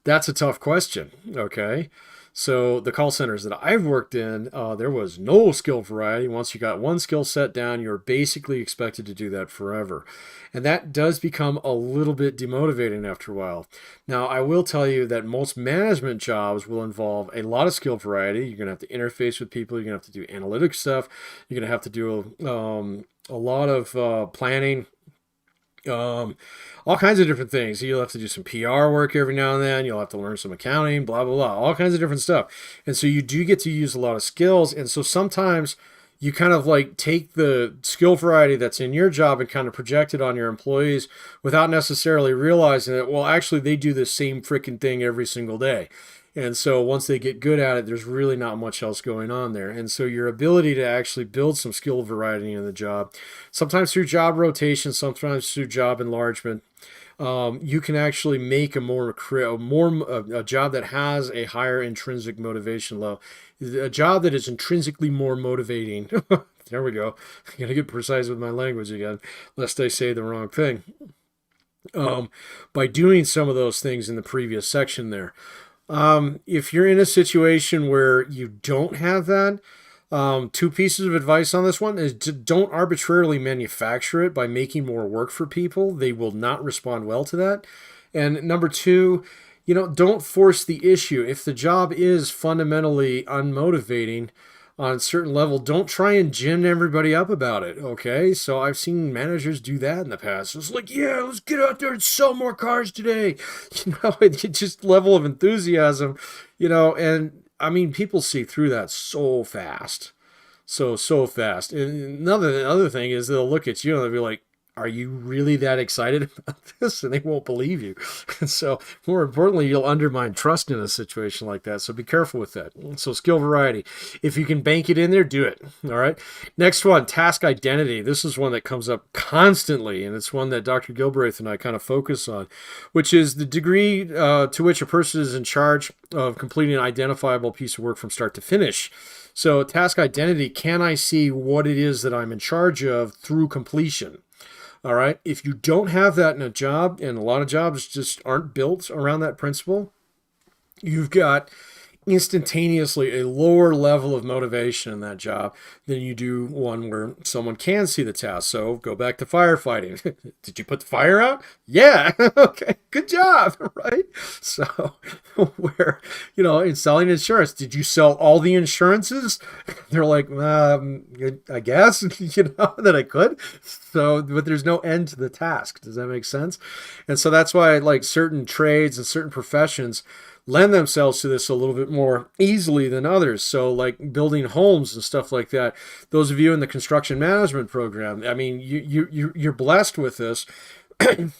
Speaker 1: That's a tough question. Okay. So the call centers that I've worked in, there was no skill variety. Once you got one skill set down, you're basically expected to do that forever. And that does become a little bit demotivating after a while. Now, I will tell you that most management jobs will involve a lot of skill variety. You're going to have to interface with people. You're going to have to do analytic stuff. You're going to have to do a lot of planning. All kinds of different things. You'll have to do some PR work every now and then. You'll have to learn some accounting, blah, blah, blah, all kinds of different stuff. And so you do get to use a lot of skills. And so sometimes you kind of like take the skill variety that's in your job and kind of project it on your employees without necessarily realizing that, well, actually they do the same freaking thing every single day. And so once they get good at it, there's really not much else going on there. And so your ability to actually build some skill variety in the job, sometimes through job rotation, sometimes through job enlargement, you can actually make a job that has a higher intrinsic motivation level, a job that is intrinsically more motivating There we go. I'm going to get precise with my language again, lest I say the wrong thing. By doing some of those things in the previous section there. If you're in a situation where you don't have that, two pieces of advice on this one is don't arbitrarily manufacture it by making more work for people. They will not respond well to that. And number two, don't force the issue. If the job is fundamentally unmotivating on a certain level, don't try and gin everybody up about it, okay? So I've seen managers do that in the past. It's like, yeah, let's get out there and sell more cars today. It's just level of enthusiasm, and I mean, people see through that so fast. So fast. And another thing is they'll look at you and they'll be like, are you really that excited about this? And they won't believe you. And so more importantly, you'll undermine trust in a situation like that. So be careful with that. So skill variety. If you can bank it in there, do it. All right. Next one, task identity. This is one that comes up constantly. And it's one that Dr. Gilbraith and I kind of focus on, which is the degree to which a person is in charge of completing an identifiable piece of work from start to finish. So task identity, can I see what it is that I'm in charge of through completion? All right. If you don't have that in a job, and a lot of jobs just aren't built around that principle, you've got instantaneously a lower level of motivation in that job than you do one where someone can see the task. So go back to firefighting. Did you put the fire out? Yeah. Okay. Good job. Right. So where, in selling insurance, did you sell all the insurances? They're like, I guess, that I could. So, but there's no end to the task. Does that make sense? And so that's why like certain trades and certain professions lend themselves to this a little bit more easily than others. So like building homes and stuff like that. Those of you in the construction management program, I mean, you're blessed with this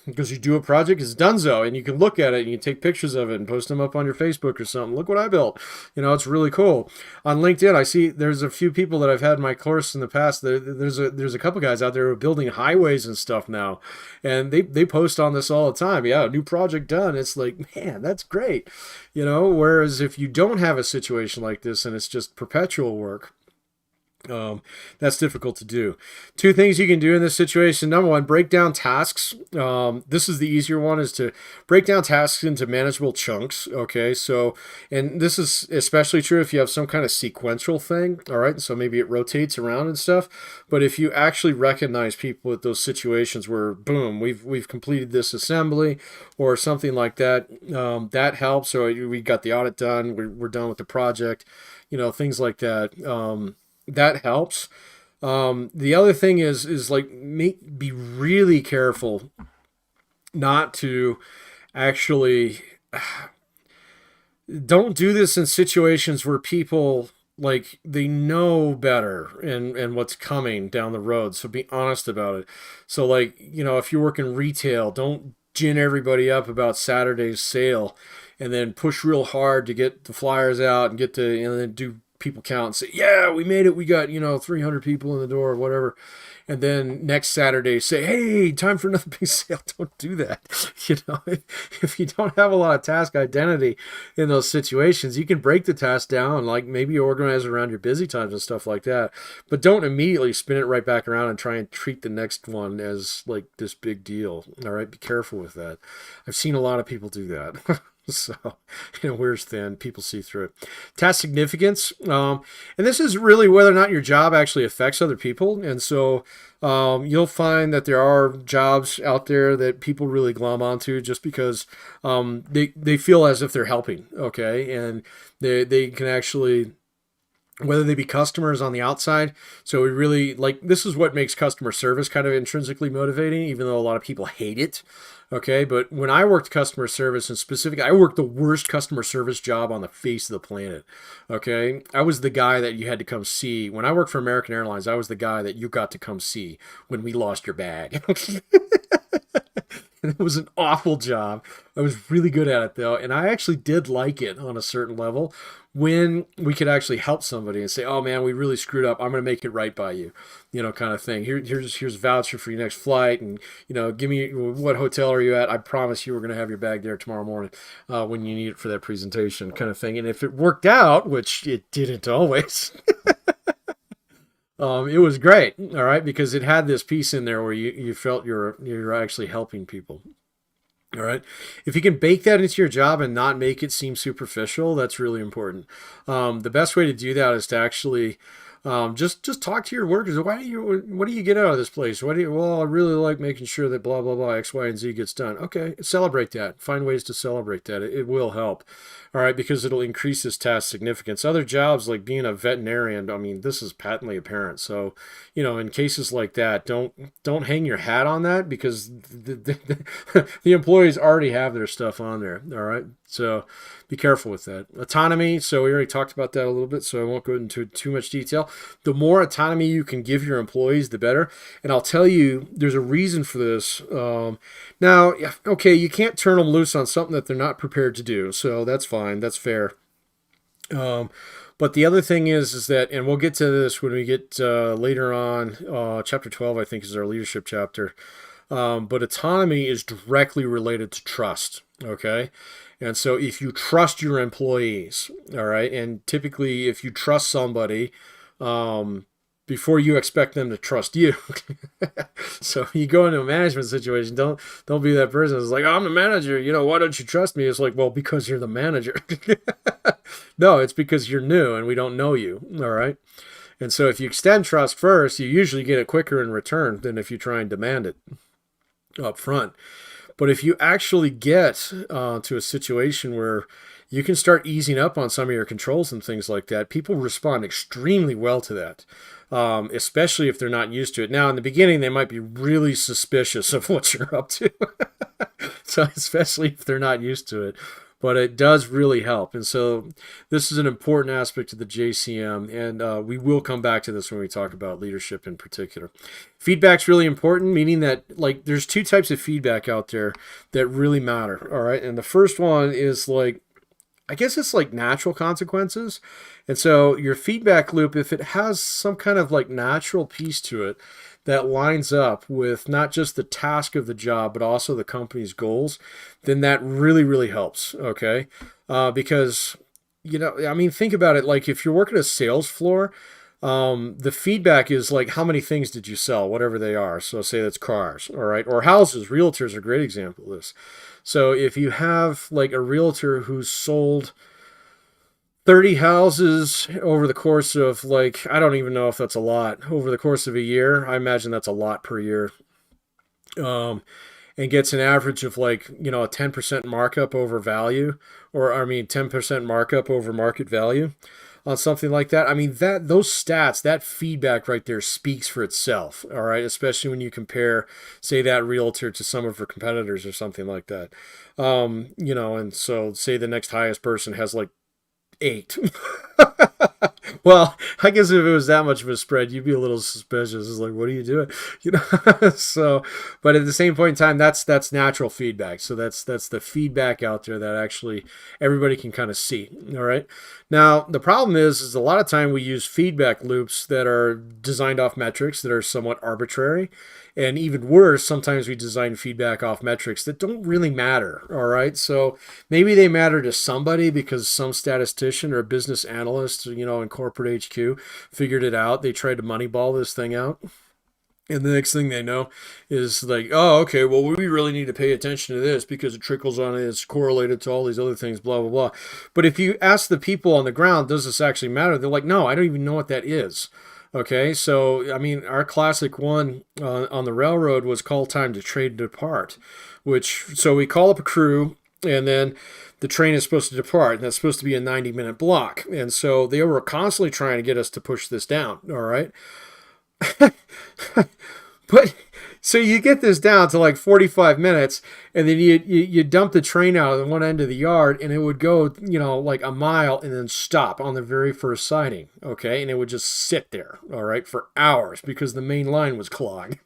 Speaker 1: because you do a project, it's donezo, and you can look at it and you take pictures of it and post them up on your Facebook or something. Look what I built. It's really cool. On LinkedIn, I see there's a few people that I've had in my course in the past. There's a couple guys out there who are building highways and stuff now, and they post on this all the time. Yeah, a new project done. It's like, man, that's great. Whereas if you don't have a situation like this and it's just perpetual work, that's difficult to do. Two things you can do in this situation. Number one, break down tasks. This is the easier one, is to break down tasks into manageable chunks. Okay. So, and this is especially true if you have some kind of sequential thing. All right. So maybe it rotates around and stuff, but if you actually recognize people at those situations where boom, we've completed this assembly or something like that, that helps. So we got the audit done. We're done with the project, things like that. That helps. The other thing is like be really careful not to actually don't do this in situations where people like they know better and what's coming down the road. So be honest about it. So like, if you work in retail, don't gin everybody up about Saturday's sale and then push real hard to get the flyers out and get to, then do people count and say, yeah, we made it. We got, 300 people in the door or whatever. And then next Saturday say, hey, time for another big sale. Don't do that. If you don't have a lot of task identity in those situations, you can break the task down, like maybe organize it around your busy times and stuff like that. But don't immediately spin it right back around and try and treat the next one as like this big deal. All right. Be careful with that. I've seen a lot of people do that. So, where's thin, people see through it. Task significance. And this is really whether or not your job actually affects other people. And so you'll find that there are jobs out there that people really glom onto just because they feel as if they're helping. Okay. And they can actually, whether they be customers on the outside. So we really this is what makes customer service kind of intrinsically motivating, even though a lot of people hate it. Okay. But when I worked customer service, and specifically, I worked the worst customer service job on the face of the planet. Okay. I was the guy that you had to come see. When I worked for American Airlines, I was the guy that you got to come see when we lost your bag. It was an awful job. I was really good at it though. And I actually did like it on a certain level when we could actually help somebody and say, oh man, we really screwed up. I'm going to make it right by you, kind of thing. Here's a voucher for your next flight. And, give me, what hotel are you at? I promise you we're going to have your bag there tomorrow morning when you need it for that presentation kind of thing. And if it worked out, which it didn't always, It was great, all right, because it had this piece in there where you felt you're actually helping people. All right. If you can bake that into your job and not make it seem superficial, that's really important. The best way to do that is to actually just talk to your workers. What do you get out of this place? Well, I really like making sure that blah, blah, blah, X, Y, and Z gets done. Okay. Celebrate that. Find ways to celebrate that. It will help. All right. Because it'll increase this task significance. Other jobs like being a veterinarian, I mean, this is patently apparent. So, in cases like that, don't hang your hat on that because the employees already have their stuff on there. All right. So be careful with that. Autonomy. So we already talked about that a little bit, so I won't go into too much detail. The more autonomy you can give your employees, the better. And I'll tell you, there's a reason for this. Now, okay, you can't turn them loose on something that they're not prepared to do. So that's fine. That's fair. But the other thing is that, and we'll get to this when we get later on, chapter 12, I think, is our leadership chapter. But autonomy is directly related to trust, okay? And so if you trust your employees, all right, and typically if you trust somebody, before you expect them to trust you. So you go into a management situation, don't be that person who's like, oh, I'm the manager, why don't you trust me? It's like, well, because you're the manager. No, it's because you're new and we don't know you, all right? And so if you extend trust first, you usually get it quicker in return than if you try and demand it up front. But if you actually get to a situation where you can start easing up on some of your controls and things like that, people respond extremely well to that, especially if they're not used to it. Now, in the beginning, they might be really suspicious of what you're up to. So especially if they're not used to it. But it does really help. And so this is an important aspect of the JCM, and we will come back to this when we talk about leadership in particular. Feedback's really important, meaning that there's two types of feedback out there that really matter, all right? And the first one is I guess it's natural consequences. And so your feedback loop, if it has some kind of natural piece to it, that lines up with not just the task of the job, but also the company's goals, then that really, really helps, okay? Because, think about it. If you're working a sales floor, the feedback is how many things did you sell, whatever they are. So say that's cars, all right? Or houses. Realtors are a great example of this. So if you have a realtor who's sold 30 houses over the course of I don't even know if that's a lot over the course of a year. I imagine that's a lot per year. And gets an average of a 10% markup over value, or 10% markup over market value on something like that. Those stats, that feedback right there speaks for itself. All right. Especially when you compare, say, that realtor to some of her competitors or something like that. And so say the next highest person has 8. Well, I guess if it was that much of a spread, you'd be a little suspicious. It's what are you doing? So, but at the same point in time, that's natural feedback. So that's the feedback out there that actually everybody can kind of see. All right. Now, the problem is a lot of time we use feedback loops that are designed off metrics that are somewhat arbitrary. And even worse, sometimes we design feedback off metrics that don't really matter, all right? So maybe they matter to somebody because some statistician or business analyst, in corporate HQ figured it out. They tried to moneyball this thing out. And the next thing they know is oh, okay, well, we really need to pay attention to this because it trickles on it. It's correlated to all these other things, blah, blah, blah. But if you ask the people on the ground, does this actually matter? They're like, no, I don't even know what that is. Okay, so, our classic one on the railroad was call time to trade depart, so we call up a crew, and then the train is supposed to depart, and that's supposed to be a 90-minute block. And so they were constantly trying to get us to push this down, all right? But so you get this down to 45 minutes, and then you dump the train out of one end of the yard, and it would go, a mile and then stop on the very first siding, okay? And it would just sit there, all right, for hours because the main line was clogged.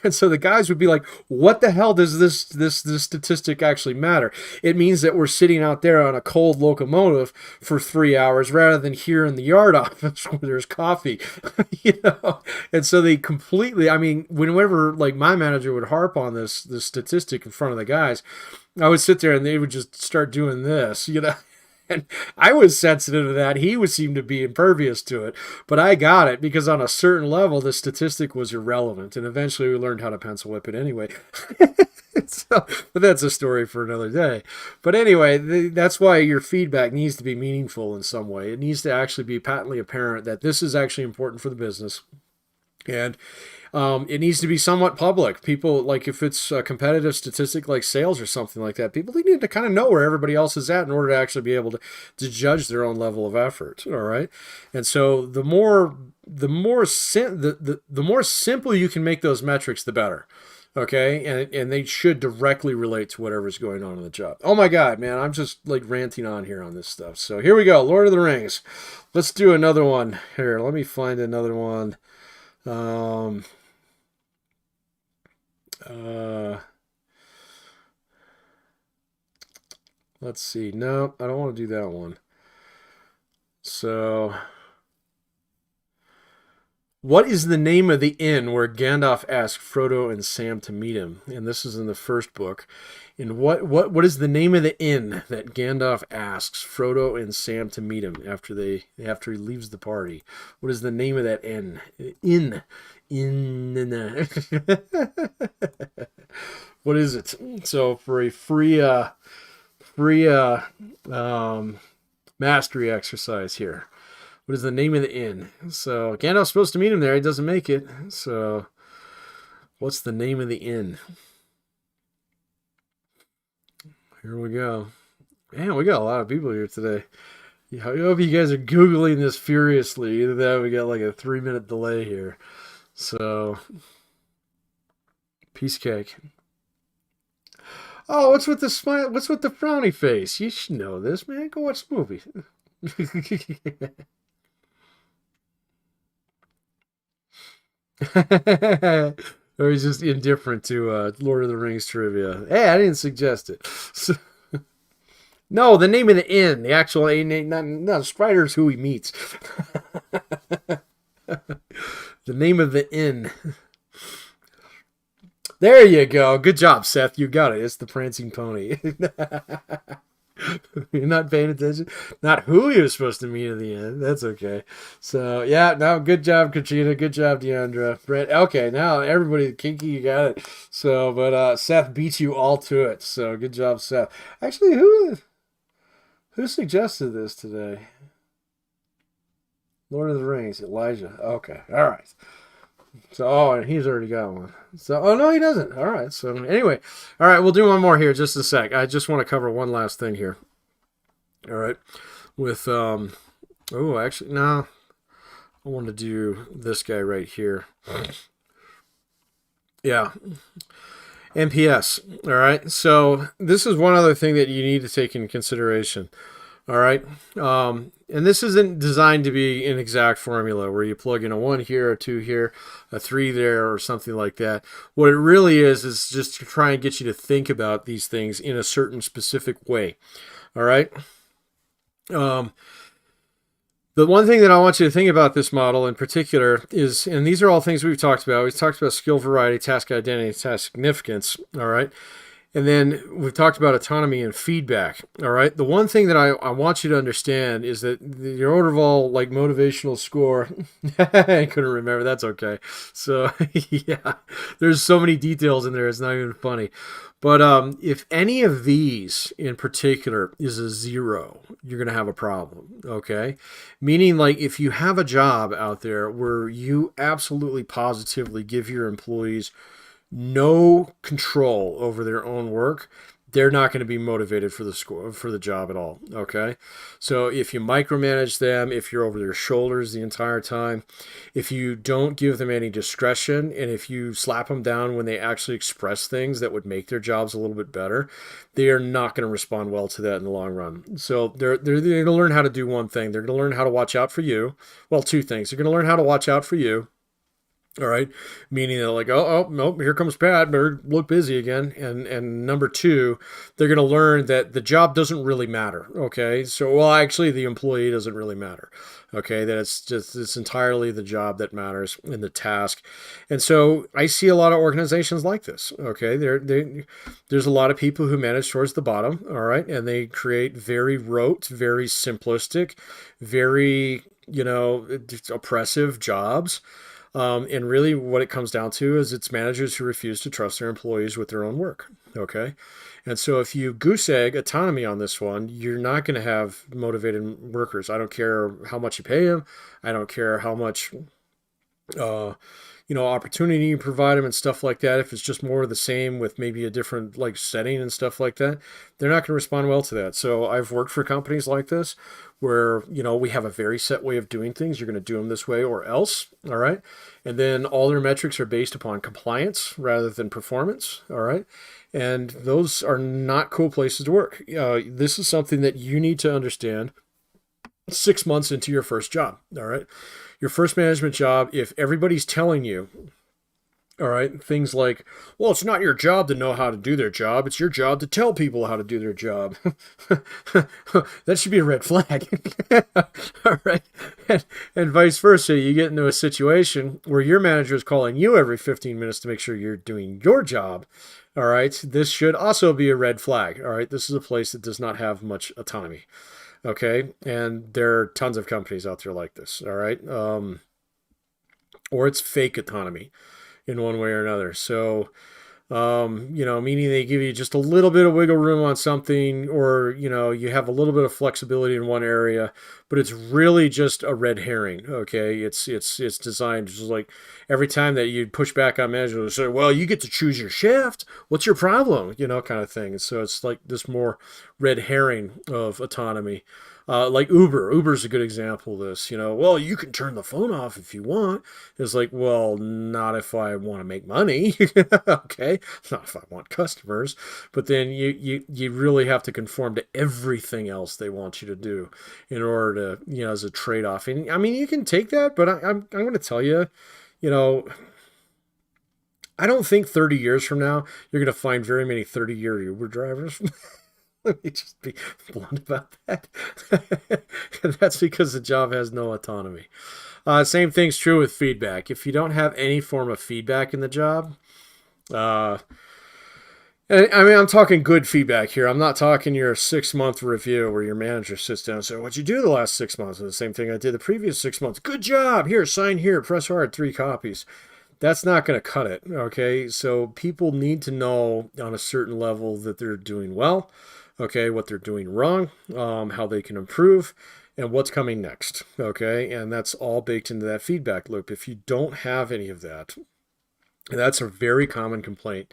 Speaker 1: And so the guys would be like, what the hell does this statistic actually matter? It means that we're sitting out there on a cold locomotive for 3 hours rather than here in the yard office where there's coffee, And so they completely, whenever my manager would harp on this statistic in front of the guys, I would sit there and they would just start doing this, And I was sensitive to that. He would seem to be impervious to it. But I got it because on a certain level, the statistic was irrelevant. And eventually we learned how to pencil whip it anyway. So, but that's a story for another day. But anyway, that's why your feedback needs to be meaningful in some way. It needs to actually be patently apparent that this is actually important for the business. And it needs to be somewhat public. People, like if it's a competitive statistic like sales or something like that, people need to kind of know where everybody else is at in order to actually be able to judge their own level of effort. All right. And so the more simple you can make those metrics, the better. Okay, and they should directly relate to whatever's going on in the job. Oh my God, man, I'm just like ranting on here on this stuff. So here we go, Lord of the Rings. Let's do another one here. Let me find another one. Um, uh, let's see. No, I don't want to do that one. So, what is the name of the inn where Gandalf asked Frodo and Sam to meet him? And this is in the first book. And what is the name of the inn that Gandalf asks Frodo and Sam to meet him after he leaves the party? What is the name of that inn? What is it? So for a free mastery exercise here. What is the name of the inn? So Gandalf's supposed to meet him there. He doesn't make it. So what's the name of the inn? Here we go. Man, we got a lot of people here today. I hope you guys are Googling this furiously. Either that, we got like a 3-minute delay here. So, piece cake. Oh, what's with the smile? What's with the frowny face? You should know this, man. Go watch the movie. Or he's just indifferent to Lord of the Rings trivia. Hey, I didn't suggest it. So, no, the name of the inn, the actual name, not Strider's who he meets. The name of the inn. There you go. Good job, Seth. You got it. It's the Prancing Pony. You're not paying attention? Not who you're supposed to meet in the end. That's okay. So, yeah, no, good job, Katrina. Good job, Deandra. Brett, okay, now everybody, Kinky, you got it. So, but Seth beat you all to it. So, good job, Seth. Actually, who suggested this today? Lord of the Rings, Elijah. Okay, all right. So, and he's already got one. So, oh, no, he doesn't. All right. So, anyway. All right, we'll do one more here just a sec. I just want to cover one last thing here. All right. With, oh, actually, no. I want to do this guy right here. Yeah. NPS. All right. So, this is one other thing that you need to take into consideration. All right. And this isn't designed to be an exact formula where you plug in a 1 here, a 2 here, a 3 there, or something like that. What it really is just to try and get you to think about these things in a certain specific way. All right. The one thing that I want you to think about this model in particular is, and these are all things we've talked about. We've talked about skill variety, task identity, task significance. All right. And then we've talked about autonomy and feedback. All right. The one thing that I want you to understand is that your overall like motivational score, I couldn't remember. That's okay. So yeah, there's so many details in there. It's not even funny. But if any of these in particular is a 0, you're going to have a problem. Okay. Meaning like if you have a job out there where you absolutely positively give your employees no control over their own work, they're not going to be motivated for the job at all. Okay. So if you micromanage them, if you're over their shoulders the entire time, if you don't give them any discretion, and if you slap them down when they actually express things that would make their jobs a little bit better, they are not going to respond well to that in the long run. So they're going to learn how to do one thing. They're going to learn how to watch out for you. Well, 2 things. They're going to learn how to watch out for you. All right, meaning they're like, oh, no, here comes Pat. Better look busy again. And number two, they're going to learn that the job doesn't really matter. Okay, so well, actually, the employee doesn't really matter. Okay, that it's entirely the job that matters in the task. And so I see a lot of organizations like this. Okay, there's a lot of people who manage towards the bottom. All right, and they create very rote, very simplistic, very oppressive jobs. And really, what it comes down to is it's managers who refuse to trust their employees with their own work. Okay. And so if you goose egg autonomy on this one, you're not going to have motivated workers. I don't care how much you pay them. I don't care how much uh, opportunity you provide them and stuff like that. If it's just more of the same with maybe a different like setting and stuff like that, they're not going to respond well to that. So I've worked for companies like this where, we have a very set way of doing things. You're going to do them this way or else. All right. And then all their metrics are based upon compliance rather than performance. All right. And those are not cool places to work. This is something that you need to understand 6 months into your first job. All right. Your first management job, if everybody's telling you, all right, things like, well, it's not your job to know how to do their job. It's your job to tell people how to do their job. That should be a red flag. All right. And vice versa. You get into a situation where your manager is calling you every 15 minutes to make sure you're doing your job. All right. This should also be a red flag. All right. This is a place that does not have much autonomy. Okay. And there are tons of companies out there like this. All right. Or it's fake autonomy in one way or another. So, meaning they give you just a little bit of wiggle room on something, or, you have a little bit of flexibility in one area, but it's really just a red herring. Okay. It's designed just like every time that you push back on management, say, well, you get to choose your shift. What's your problem? Kind of thing. And so it's like this more red herring of autonomy. Like Uber. Uber's a good example of this. Well, you can turn the phone off if you want. It's like, well, not if I want to make money. Okay, not if I want customers. But then you really have to conform to everything else they want you to do in order to, as a trade-off. And I mean, you can take that, but I'm going to tell you, I don't think 30 years from now you're going to find very many 30-year Uber drivers. Let me just be blunt about that. And that's because the job has no autonomy. Same thing's true with feedback. If you don't have any form of feedback in the job, I mean, I'm talking good feedback here. I'm not talking your 6-month review where your manager sits down and says, what'd you do the last 6 months? And the same thing I did the previous 6 months. Good job. Here, sign here, press hard, 3 copies. That's not going to cut it. Okay. So people need to know on a certain level that they're doing well. Okay, what they're doing wrong, how they can improve, and what's coming next. Okay, and that's all baked into that feedback loop. If you don't have any of that, and that's a very common complaint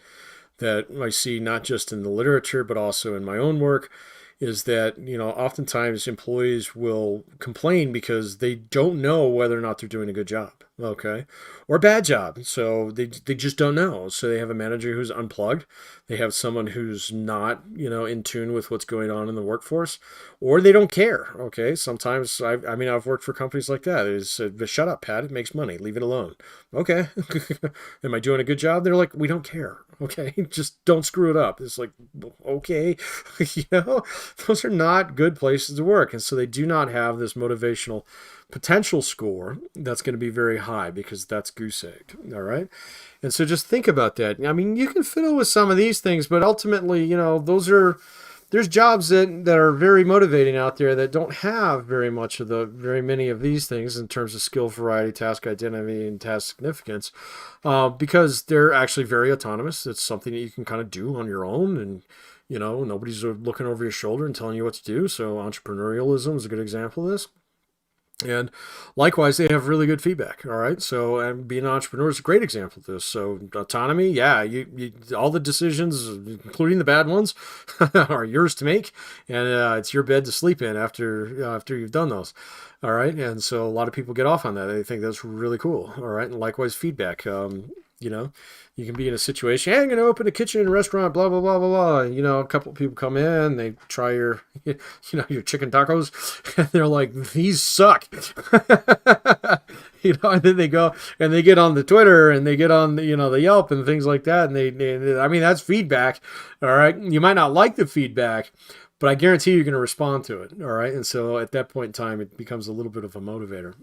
Speaker 1: that I see not just in the literature, but also in my own work, is that, oftentimes employees will complain because they don't know whether or not they're doing a good job. Okay. Or a bad job. So they just don't know. So they have a manager who's unplugged. They have someone who's not, in tune with what's going on in the workforce, or they don't care. Okay. Sometimes I've worked for companies like that. It's shut up, Pat. It makes money. Leave it alone. Okay. Am I doing a good job? They're like, we don't care. Okay. Just don't screw it up. It's like, okay. Those are not good places to work. And so they do not have this motivational potential score that's going to be very high because that's goose egged. All right. And so just think about that. I mean, you can fiddle with some of these things, but ultimately, there's jobs that are very motivating out there that don't have very many of these things in terms of skill variety, task identity, and task significance, because they're actually very autonomous. It's something that you can kind of do on your own, and nobody's looking over your shoulder and telling you what to do. So entrepreneurialism is a good example of this. And likewise, they have really good feedback. All right. So being an entrepreneur is a great example of this. So autonomy, yeah, you all the decisions, including the bad ones, are yours to make. And it's your bed to sleep in after you've done those. All right. And so a lot of people get off on that. They think that's really cool. All right. And likewise, feedback. You know, you can be in a situation, hey, I'm going to open a kitchen and restaurant, blah, blah, blah, blah, blah. You know, a couple of people come in, they try your, your chicken tacos, and they're like, these suck. And then they go and they get on the Twitter and they get on, the Yelp and things like that. And I mean, that's feedback. All right. You might not like the feedback, but I guarantee you're going to respond to it. All right. And so at that point in time, it becomes a little bit of a motivator.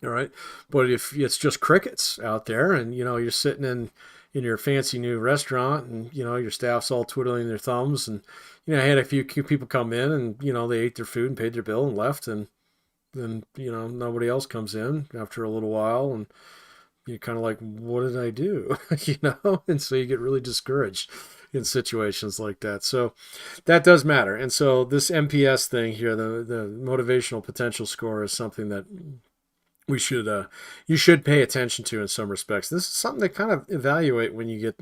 Speaker 1: All right. But if it's just crickets out there and, you're sitting in your fancy new restaurant and, your staff's all twiddling their thumbs and, I had a few people come in and, they ate their food and paid their bill and left. And then, nobody else comes in after a little while and you're kind of like, what did I do? And so you get really discouraged in situations like that. So that does matter. And so this MPS thing here, the motivational potential score, is something that you should pay attention to in some respects. This is something to kind of evaluate when you get,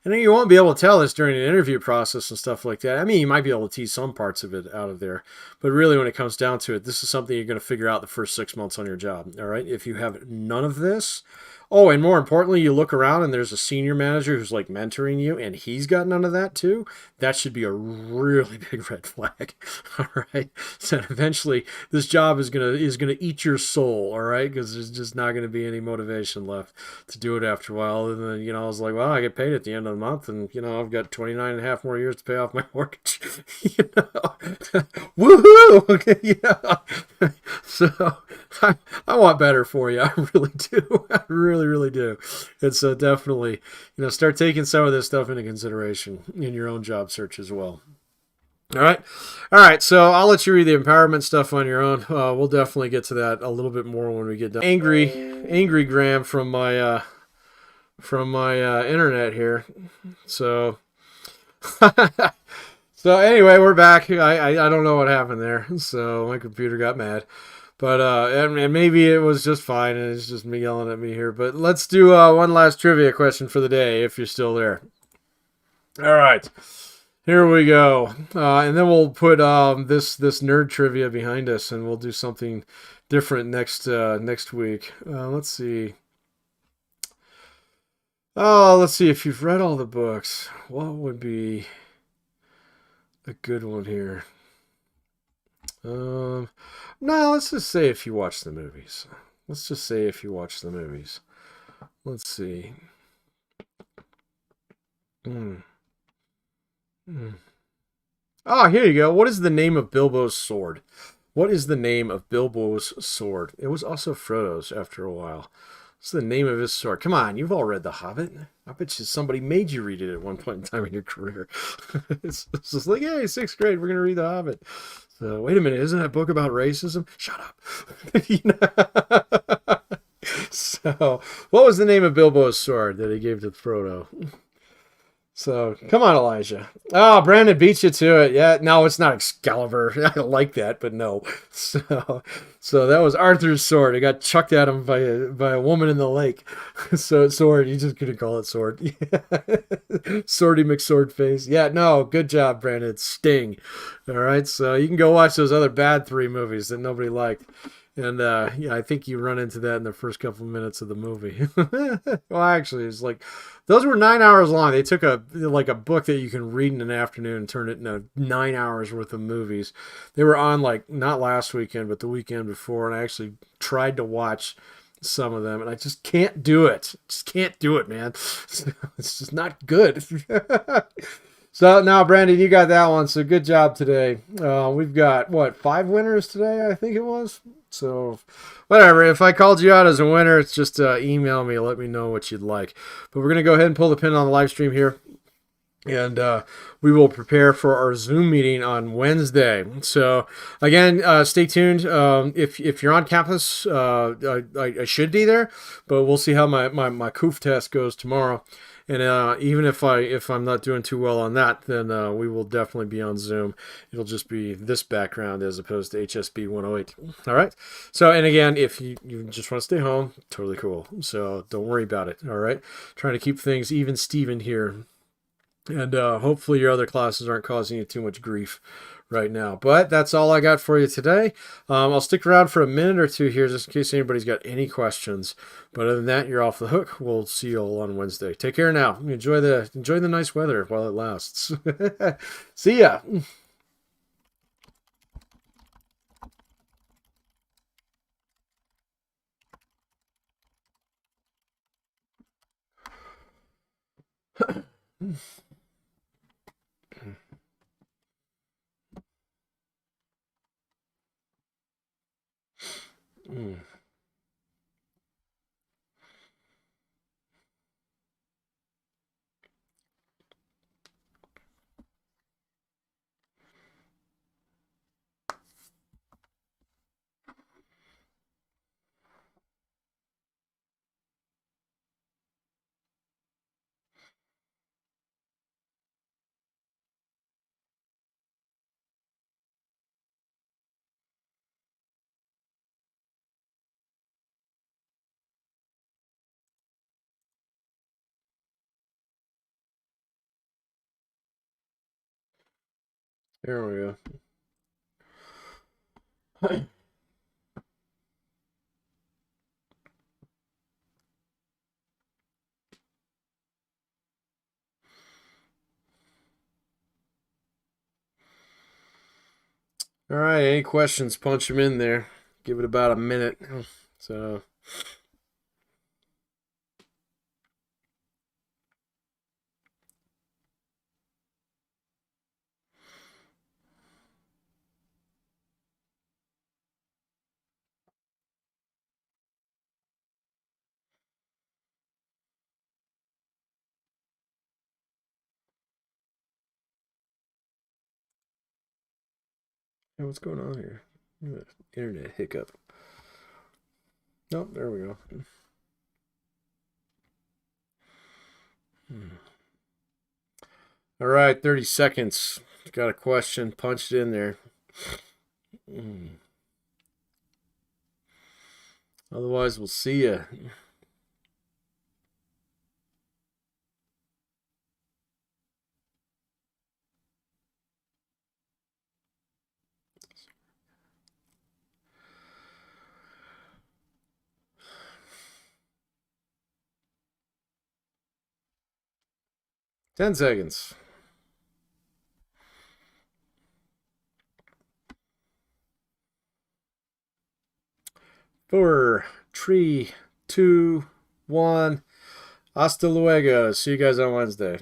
Speaker 1: and you won't be able to tell this during an interview process and stuff like that. I mean, you might be able to tease some parts of it out of there, but really when it comes down to it, this is something you're going to figure out the first 6 months on your job. All right. If you have none of this, and more importantly, you look around and there's a senior manager who's like mentoring you and he's got none of that too, that should be a really big red flag. All right. So eventually this job is going to eat your soul. All right. Because there's just not going to be any motivation left to do it after a while. And then, I was like, well, I get paid at the end of the month and, I've got 29 and a half more years to pay off my mortgage. Woohoo. Okay. So I want better for you. I really do. I really do. And so definitely, start taking some of this stuff into consideration in your own job search as well. All right. So I'll let you read the empowerment stuff on your own. We'll definitely get to that a little bit more when we get done. Angry Graham from my internet here. So so anyway, we're back. I don't know what happened there. So my computer got mad. But and maybe it was just fine, and it's just me yelling at me here. But let's do one last trivia question for the day, if you're still there. All right, here we go. And then we'll put this nerd trivia behind us, and we'll do something different next week. Let's see. Let's see if you've read all the books. What would be a good one here? No, let's just say if you watch the movies. Let's see. Oh, here you go. What is the name of Bilbo's sword? It was also Frodo's after a while. What's the name of his sword? Come on, you've all read The Hobbit. I bet you somebody made you read it at one point in time in your career. It's just like, hey, 6th grade, we're going to read The Hobbit. So, wait a minute, isn't that book about racism? Shut up. So, what was the name of Bilbo's sword that he gave to Frodo? So, come on, Elijah. Oh, Brandon beats you to it. Yeah, no, it's not Excalibur. I like that, but no. So that was Arthur's sword. It got chucked at him by a woman in the lake. So, sword. You just couldn't call it sword. Swordy McSwordface. Yeah, no, good job, Brandon. It's Sting. All right, so you can go watch those other bad 3 movies that nobody liked. And yeah, I think you run into that in the first couple of minutes of the movie. Well, actually, it's like those were 9 hours long. They took a book that you can read in an afternoon and turn it into 9 hours worth of movies. They were on like not last weekend, but the weekend before, and I actually tried to watch some of them, and I just can't do it. Just can't do it, man. It's just not good. So now, Brandon, you got that one. So good job today. We've got 5 winners today, I think it was. So whatever. If I called you out as a winner, it's just email me. Let me know what you'd like. But we're going to go ahead and pull the pin on the live stream here. And we will prepare for our Zoom meeting on Wednesday. So again, stay tuned. If you're on campus, I should be there, but we'll see how my COOF test goes tomorrow. And even if I'm not doing too well on that, then we will definitely be on Zoom. It'll just be this background as opposed to HSB 108. All right. So, and again, if you just want to stay home, totally cool. So don't worry about it. All right. Trying to keep things even Steven here. And hopefully your other classes aren't causing you too much grief right now. But that's all I got for you today. I'll stick around for a minute or two here just in case anybody's got any questions. But other than that, you're off the hook. We'll see you all on Wednesday. Take care now. Enjoy the nice weather while it lasts. See ya. There we go. All right, any questions, punch them in there. Give it about a minute. So, hey, what's going on here? Internet hiccup. Nope, there we go. All right, 30 seconds. Got a question, punch it in there. Otherwise, we'll see ya. Ten seconds. 4, 3, 2, 1. Hasta luego. See you guys on Wednesday.